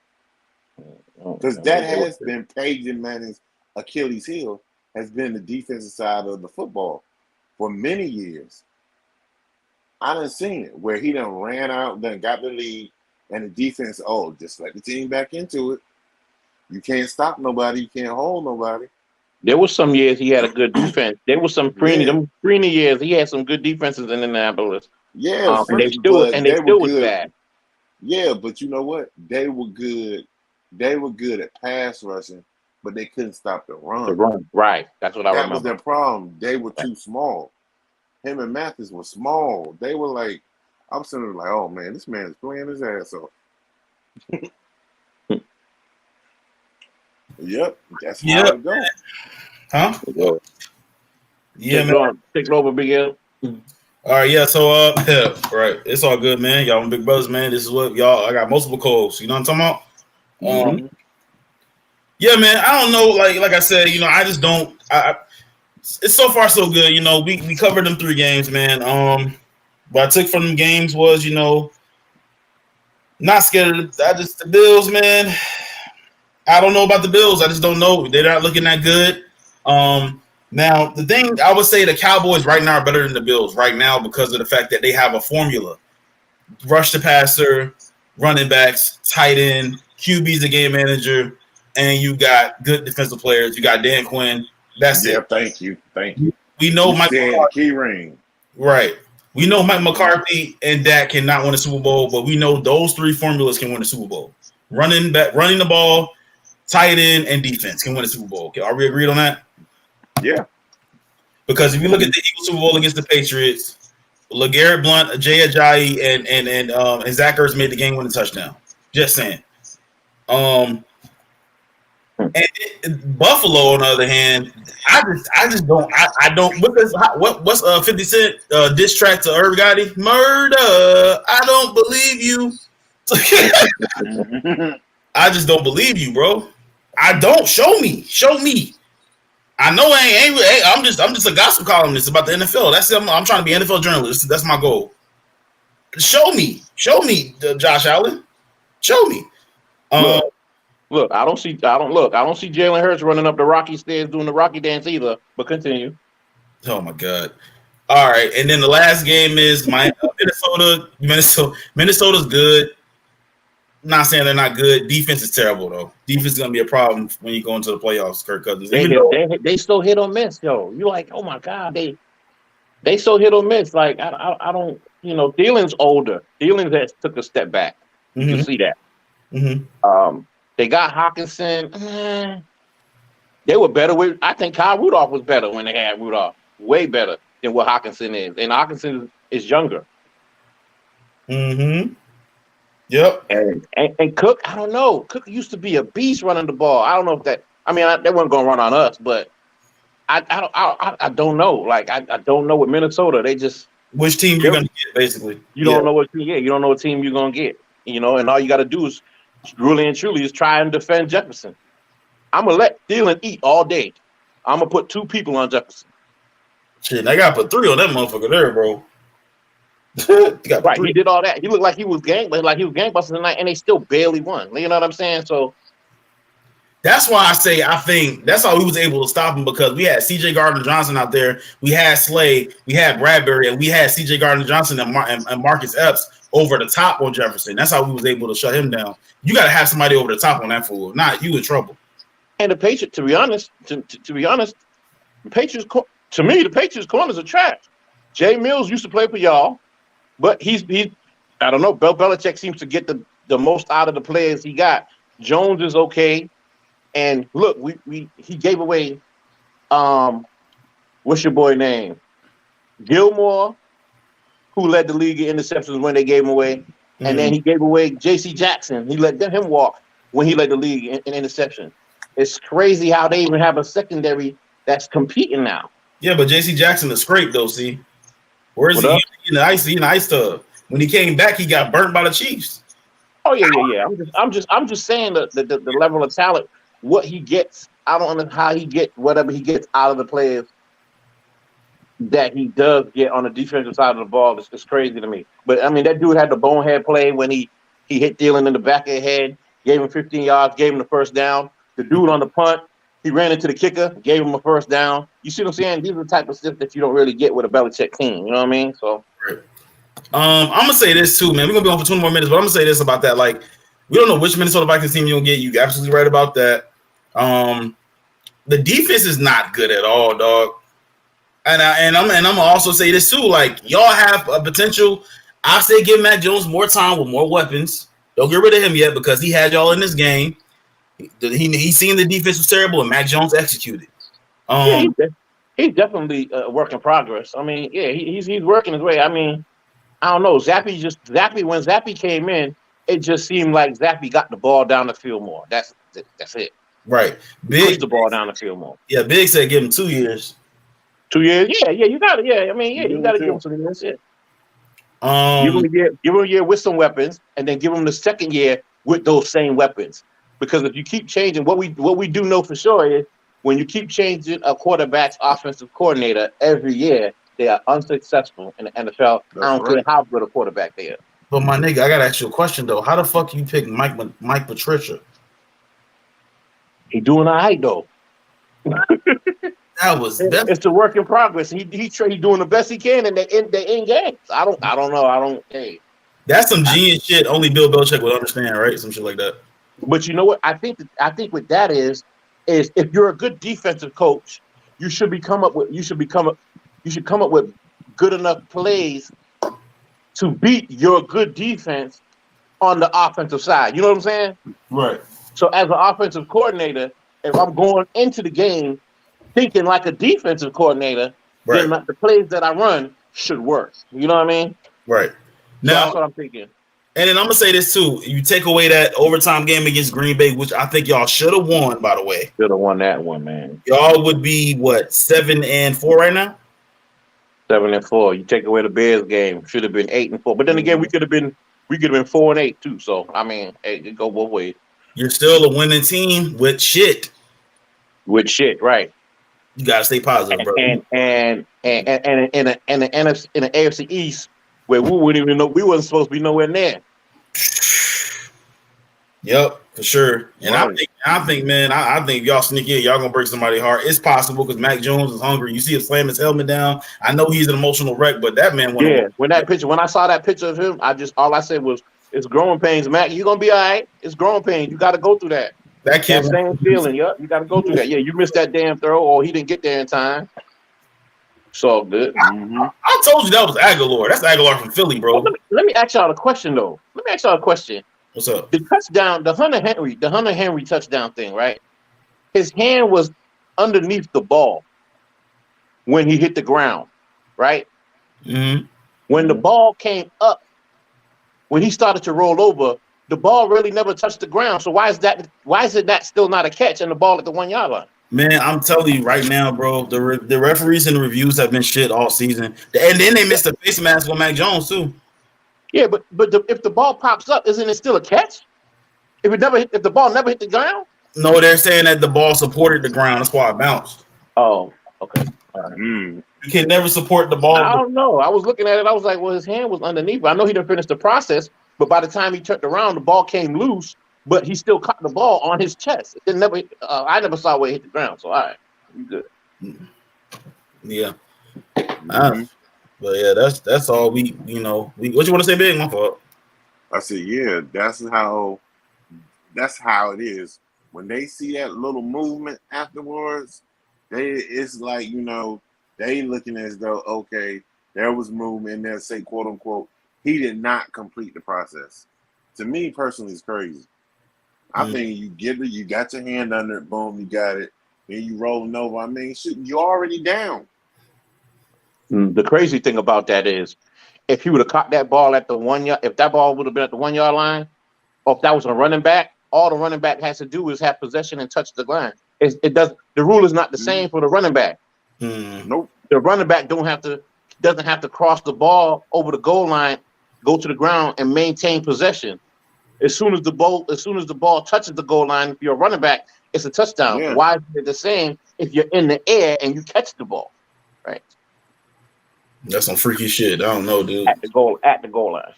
Because that has been Peyton Manning's Achilles heel, has been the defensive side of the football for many years. I done seen it where he done ran out, done got the lead, and the defense, just let the team back into it. You can't stop nobody. You can't hold nobody. There was some years he had a good defense. There was some Freeney years he had some good defenses in Indianapolis. Yeah, and they still was bad. Yeah, but you know what? They were good. They were good at pass rushing, but they couldn't stop the run. Right. That's what I remember. That was their problem. They were too small. Him and Mathis were small. They were like, I'm sitting there like, oh man, this man is playing his ass off. Yep, that's how it goes. Huh? Yeah, man. Take it over, Big L. All right, yeah. So, right, it's all good, man. Y'all, big brothers, man. This is what y'all. I got multiple calls. You know what I'm talking about? Yeah, man. I don't know. Like I said, I just don't. It's so far so good. We covered them 3 games, man. What I took from them games was, not scared of the Bills, man. I don't know about the Bills. I just don't know. They're not looking that good. Now, the thing I would say, the Cowboys right now are better than the Bills right now because of the fact that they have a formula: rush the passer, running backs, tight end, QB's the game manager, and you got good defensive players. You got Dan Quinn. That's it. Thank you. We know Mike McCarthy. Key ring. Right. We know Mike McCarthy and Dak cannot win a Super Bowl, but we know those 3 formulas can win a Super Bowl: running the ball, tight end, and defense can win a Super Bowl. Okay, are we agreed on that? Yeah. Because if you look at the Eagles Super Bowl against the Patriots, LeGarrette Blount, Jay Ajayi, and Zach Ertz made the game-winning touchdown. Just saying. And Buffalo, on the other hand, I just don't. I don't. What's 50 Cent diss track to Irv Gotti? Murder. I don't believe you. I just don't believe you, bro. I don't. Show me. I know I'm just a gospel columnist about the NFL. That's it. I'm trying to be an NFL journalist. That's my goal. Show me, Josh Allen. Show me. Look, I don't see Jalen Hurts running up the Rocky stairs doing the Rocky dance either. But continue. Oh my God. All right, and then the last game is Minnesota. Minnesota's good. Not saying they're not good. Defense is terrible though. Defense is gonna be a problem when you go into the playoffs, Kirk Cousins. They still hit or miss, yo. You're like, oh my God, they still hit or miss. Like I don't, Thielen's older. Thielen has took a step back. You can see that. They got Hawkinson. They were better with. I think Kyle Rudolph was better when they had Rudolph. Way better than what Hawkinson is, and Hawkinson is younger. Yeah, Yep. And Cook, I don't know. Cook used to be a beast running the ball. I don't know if that. I mean, they weren't going to run on us, but I don't know. Like I don't know with Minnesota. They just Which team you're gonna get, basically. you don't know what team. Yeah, you don't know what team you're gonna get. You know, and all you got to do is really and truly is try and defend Jefferson. I'm gonna let Thielen eat all day. I'm gonna put 2 people on Jefferson. Shit, I gotta put 3 on that motherfucker there, bro. Right, 3. He did all that. He looked like he was gangbusters tonight, and they still barely won. You know what I'm saying? So that's why I think that's how we was able to stop him, because we had C.J. Gardner-Johnson out there, we had Slay, we had Bradbury, and we had C.J. Gardner-Johnson and Marcus Epps over the top on Jefferson. That's how we was able to shut him down. You got to have somebody over the top on that fool. If not, you in trouble. And the Patriots, to be honest, the Patriots, to me, the Patriots corners are trash. Jay Mills used to play for y'all, but he's I don't know. Bill Belichick seems to get the most out of the players he got. Jones is okay, and look, he gave away what's your boy name? Gilmore, who led the league in interceptions when they gave him away, and then he gave away J.C. Jackson. He let him walk when he led the league in interception. It's crazy how they even have a secondary that's competing now. Yeah, but J.C. Jackson is scraped though. See, where's he in the ice tub? When he came back, he got burnt by the Chiefs. Oh yeah. I'm just saying the level of talent, what he gets. I don't know how he gets whatever he gets out of the players that he does get on the defensive side of the ball. It's crazy to me. But I mean, that dude had the bonehead play when he hit Thielen in the back of the head, gave him 15 yards, gave him the first down. The dude on the punt, he ran into the kicker, gave him a first down. You see what I'm saying? These are the type of stuff that you don't really get with a Belichick team. You know what I mean? So, right. I'm gonna say this too, man. We're gonna be on for 20 more minutes, but I'm gonna say this about that. Like, we don't know which Minnesota Vikings team you're gonna get. You're absolutely right about that. The defense is not good at all, dog. And I'm gonna also say this too. Like, y'all have a potential. I say give Mac Jones more time with more weapons. Don't get rid of him yet, because he had y'all in this game. He's seen the defense was terrible, and Mac Jones executed. He's definitely a work in progress. I mean, yeah, he's working his way. I mean, I don't know. Zappy when Zappy came in, it just seemed like Zappy got the ball down the field more. That's it. Right. Big the ball down the field more. Yeah, Big said give him 2 years. 2 years? Yeah, you got it. Yeah, I mean, yeah, you got to give him some years. Yeah. Give him a year with some weapons, and then give him the second year with those same weapons. Because if you keep changing, what we do know for sure is when you keep changing a quarterback's offensive coordinator every year, they are unsuccessful in the NFL. I don't care how good a quarterback they are. But my nigga, I gotta ask you a question though. How the fuck you pick Mike Patricia? He doing all right though. It's a work in progress. He doing the best he can, and they in games. I don't know. Hey, that's some genius shit. Only Bill Belichick would understand, right? Some shit like that. But you know what? I think what that is if you're a good defensive coach, you should come up with good enough plays to beat your good defense on the offensive side. You know what I'm saying? Right. So as an offensive coordinator, if I'm going into the game thinking like a defensive coordinator, then the plays that I run should work. You know what I mean? Right. Now, so that's what I'm thinking. And then I'm gonna say this too: you take away that overtime game against Green Bay, which I think y'all should have won. By the way, should have won that one, man. Y'all would be what 7-4 right now. 7-4. You take away the Bears game, should have been 8-4. But then again, we could have been 4-8 too. So I mean, hey, it go both ways. You're still a winning team with shit. With shit, right? You gotta stay positive, bro. And in the AFC East, where we wouldn't even know, we wasn't supposed to be nowhere near. Yep, for sure. And I think, man, I think if y'all sneak in, y'all gonna break somebody's heart. It's possible because Mac Jones is hungry. You see him slam his helmet down. I know he's an emotional wreck, but that man went. Yeah, when I saw that picture of him, all I said was, "It's growing pains, Mac. You're gonna be all right. It's growing pains. You got to go through that." That kid, that same feeling. Yep, you got to go through that. Yeah, you missed that damn throw, or he didn't get there in time. So good. I told you that was Aguilar. That's Aguilar from Philly, bro. Well, let me ask y'all a question, though. What's up? The touchdown, the Hunter Henry touchdown thing, right? His hand was underneath the ball when he hit the ground, right? Mm-hmm. When the ball came up, when he started to roll over, the ball really never touched the ground. So why is that? Why is it that still not a catch and the ball at the 1 yard line? Man, I'm telling you right now, bro. The referees and the reviews have been shit all season, and then they missed a face mask on Mac Jones too. Yeah, but if the ball pops up, isn't it still a catch? If the ball never hit the ground? No, they're saying that the ball supported the ground. That's why it bounced. Oh, okay. All right. You can never support the ball. I don't know. I was looking at it. I was like, well, his hand was underneath. I know he didn't finish the process, but by the time he turned around, the ball came loose, but he still caught the ball on his chest. It never. I never saw where it hit the ground. So, all right, you good. Yeah. But yeah, that's all we what you want to say, Big? My fault. I said, yeah, that's how it is. When they see that little movement afterwards, it's like, they looking as though, okay, there was movement, and they'll say, quote unquote, he did not complete the process. To me personally, it's crazy. I think you got your hand under it, boom, you got it, then you rolling over. I mean, shit, you're already down. The crazy thing about that is, if he would have caught that ball at the 1 yard, if that ball would have been at the 1 yard line, or if that was a running back, all the running back has to do is have possession and touch the line. It does. The rule is not the same for the running back. Nope. The running back doesn't have to cross the ball over the goal line, go to the ground, and maintain possession. As soon as the ball touches the goal line, if you're a running back, it's a touchdown. Yeah. Why is it the same if you're in the air and you catch the ball? Right. That's some freaky shit. I don't know, dude. At the goal line.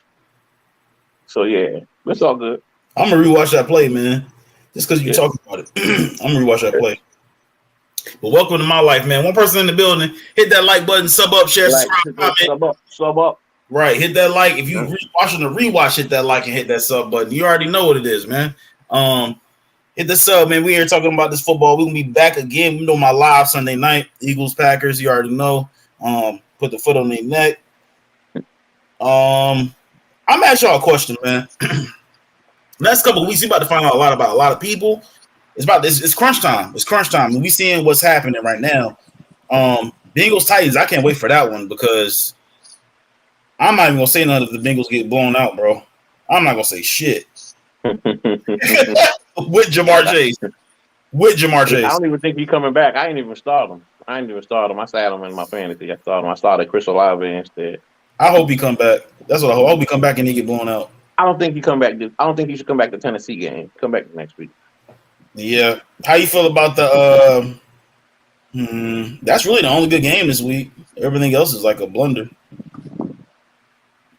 So yeah, it's all good. I'm gonna rewatch that play, man. Just because you talk about it, I'm gonna rewatch that play. But welcome to my life, man. One person in the building, hit that like button, sub up, share, sub up. Right, hit that like. If you watching the rewatch, hit that like and hit that sub button. You already know what it is, man. Hit the sub, man. We here talking about this football. We're gonna be back again. We know my live Sunday night, Eagles Packers. You already know. Put the foot on their neck. I'm gonna ask y'all a question, man. Last couple of weeks, we about to find out a lot about a lot of people. It's crunch time. It's crunch time. And we seeing what's happening right now. Bengals Titans. I can't wait for that one because I'm not even gonna say nothing if the Bengals get blown out, bro. I'm not gonna say shit. With Jamar Chase. I don't even think he's coming back. I ain't even start him. I sat him in my fantasy. I started Chris Olave instead. I hope he come back. That's what I hope. I hope he come back and he get blown out. I don't think he come back. I don't think he should come back to Tennessee game. Come back next week. Yeah. How you feel about the that's really the only good game this week. Everything else is like a blunder.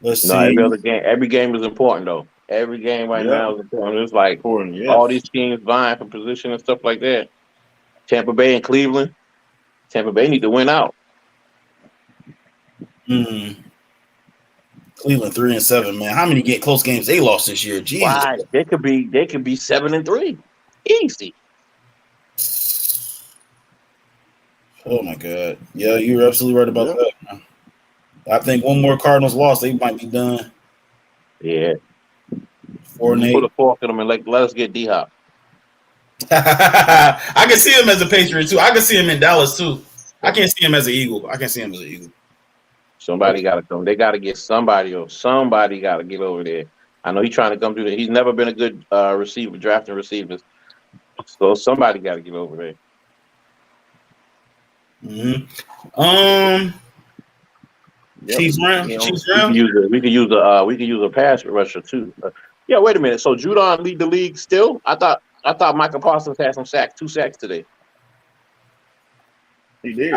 Let's see. Every game is important though. Every game now is important. It's like all these teams vying for position and stuff like that. Tampa Bay and Cleveland. Tampa Bay need to win out. Cleveland 3-7, man. How many close games they lost this year? Jesus. Why? They could be 7-3. Easy. Oh my God. Yeah, you're absolutely right about that, man. I think one more Cardinals loss, they might be done. Yeah. 4-8. Put a fork in them and let us get D-Hop. I can see him as a Patriot too. I can see him in Dallas too. I can't see him as an Eagle. Somebody got to come. They got to get somebody else. Somebody got to get over there. I know he's trying to come through there. He's never been a good receiver, drafting receivers. So somebody got to get over there. Chiefs round. We could use a pass rusher too. Yeah, wait a minute. So Judon lead the league still? I thought Michael Parsons had some sacks, 2 sacks today. He did.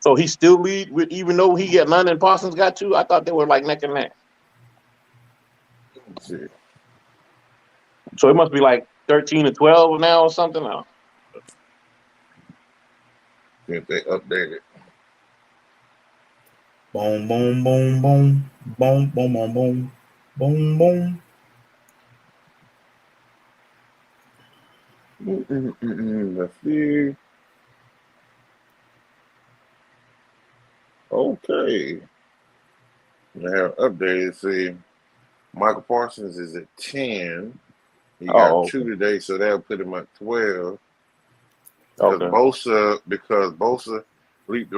So he still lead with, even though he got none and Parsons got 2. I thought they were like neck and neck. So it must be like 13-12 now or something now. If they update it. Boom, boom, boom, boom, boom, boom, boom, boom, boom, boom. Let's see. Okay. They have updated. See, Michael Parsons is at 10. He got 2 today, so that'll put him at 12. Because Bosa leaped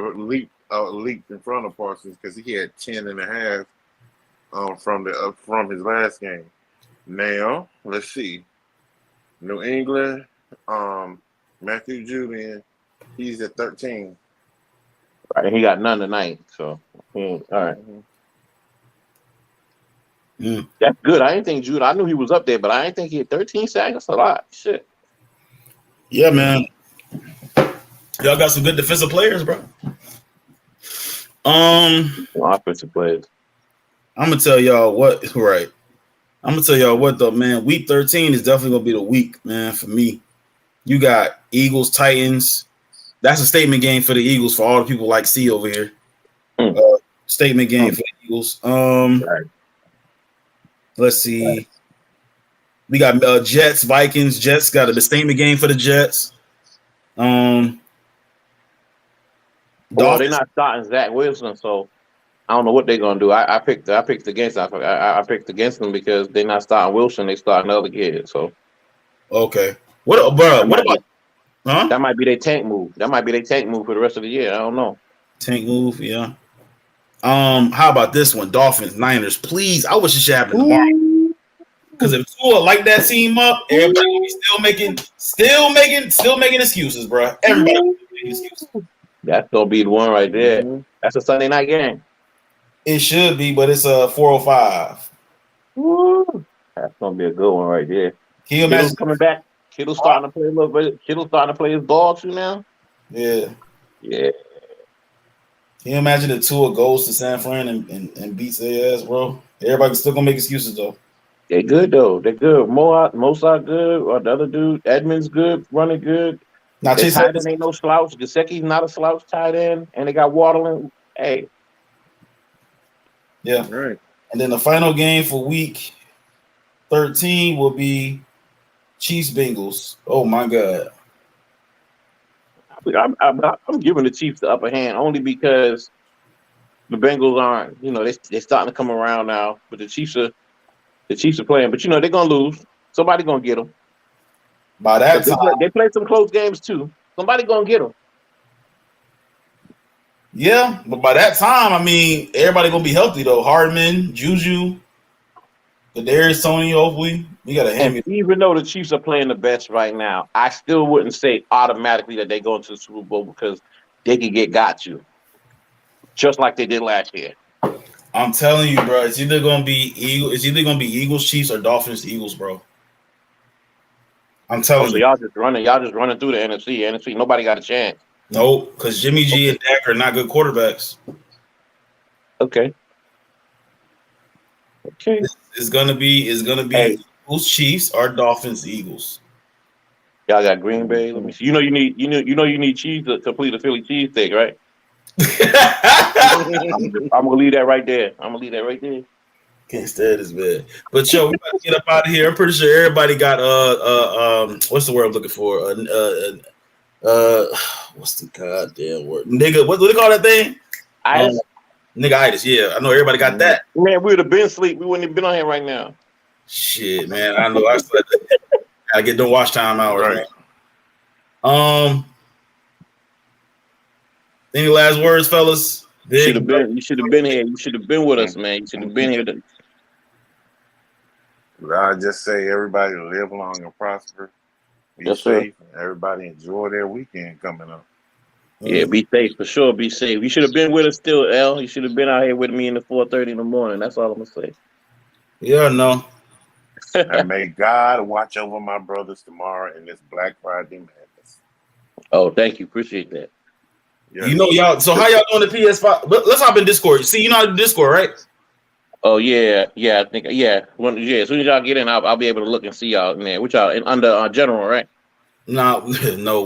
in front of Parsons because he had 10.5. from his last game. Now let's see. New England, Matthew Julian, he's at 13. Right, and he got none tonight. So, all right. That's good. I didn't think Jude. I knew he was up there, but I didn't think he had 13 sacks. That's a lot. Shit. Yeah, man. Y'all got some good defensive players, bro. Offensive players. I'm gonna tell y'all what. Right. I'm gonna tell y'all what though, man. Week 13 is definitely gonna be the week, man. For me, you got Eagles, Titans. That's a statement game for the Eagles for all the people like C over here. Statement game for the Eagles. Right. Let's see. We got Jets, Vikings. Jets got a statement game for the Jets. Well, they're not starting Zach Wilson, so I don't know what they're gonna do. I picked against them because they're not starting Wilson. They starting another kid. So okay. What, bro? What about? Huh? That might be their tank move. That might be their tank move for the rest of the year. I don't know. Tank move, yeah. How about this one? Dolphins, Niners. Please, I wish it should happen tomorrow. Because if Tua light that team up, everybody will be still making excuses, bro. Everybody will be making excuses. That's gonna be the one right there. That's a Sunday night game. It should be, but it's a 4:05. That's gonna be a good one right there. Can you imagine coming back? Kittle's starting to play a little bit. Kittle's starting to play his ball too now. Yeah. Yeah. Can you imagine if Tua goes to San Fran and beats their ass, bro? Everybody's still gonna make excuses though. They're good though. They're good. Mozart good. Or the other dude, Edmonds good. Running good. Now Chase tight end ain't no slouch. Gesicki's not a slouch tight end, and they got Waddle. Hey. Yeah. Right. And then the final game for week 13 will be Chiefs Bengals. Oh my God. I'm giving the Chiefs the upper hand only because the Bengals aren't, they're starting to come around now. But the Chiefs are playing. But they're gonna lose. Somebody gonna get them. By that time, they play some close games too. Somebody gonna get them. Yeah, but by that time, I mean everybody gonna be healthy though. Hardman, Juju, Kadarius Toney. Hopefully, we got a hand. Even though the Chiefs are playing the best right now, I still wouldn't say automatically that they go into the Super Bowl because they can got you, just like they did last year. I'm telling you, bro. It's either gonna be Eagles, Chiefs, or Dolphins, Eagles, bro. I'm telling you. Y'all just running through the NFC. NFC, nobody got a chance. Nope, because Jimmy G and Dak are not good quarterbacks. Okay. It's gonna be Eagles, Chiefs, or Dolphins, Eagles. Y'all got Green Bay. Let me see. You need cheese to complete a Philly cheesesteak, right? I'm gonna leave that right there. Can't stand this, man. But yo, we gotta get up out of here. I'm pretty sure everybody got what's the word I'm looking for? What's the goddamn word? Nigga, what do they call that thing? Itis? Nigga-itis, yeah. I know everybody got that. Man, we would have been asleep. We wouldn't have been on here right now. Shit, man. I know. I gotta get the watch time hours, right? Any last words, fellas? You should have been here. You should have been with us, man. You should have been here. I just say everybody live long and prosper. Be safe. And everybody enjoy their weekend coming up. Yeah, be safe for sure. Be safe. You should have been with us still, L. You should have been out here with me in the 4:30 in the morning. That's all I'm gonna say. Yeah, no. And may God watch over my brothers tomorrow in this Black Friday madness. Oh, thank you. Appreciate that. Yes. Y'all. So how y'all doing the PS5? Let's hop in Discord. See, you know how to do Discord, right? Oh yeah. I think as soon as y'all get in, I'll be able to look and see y'all in there. Which y'all under general, right? No,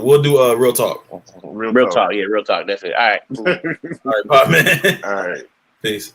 we'll do real talk. Real talk. Yeah, real talk. That's it. All right. Cool. All right, pop man. All right. Peace.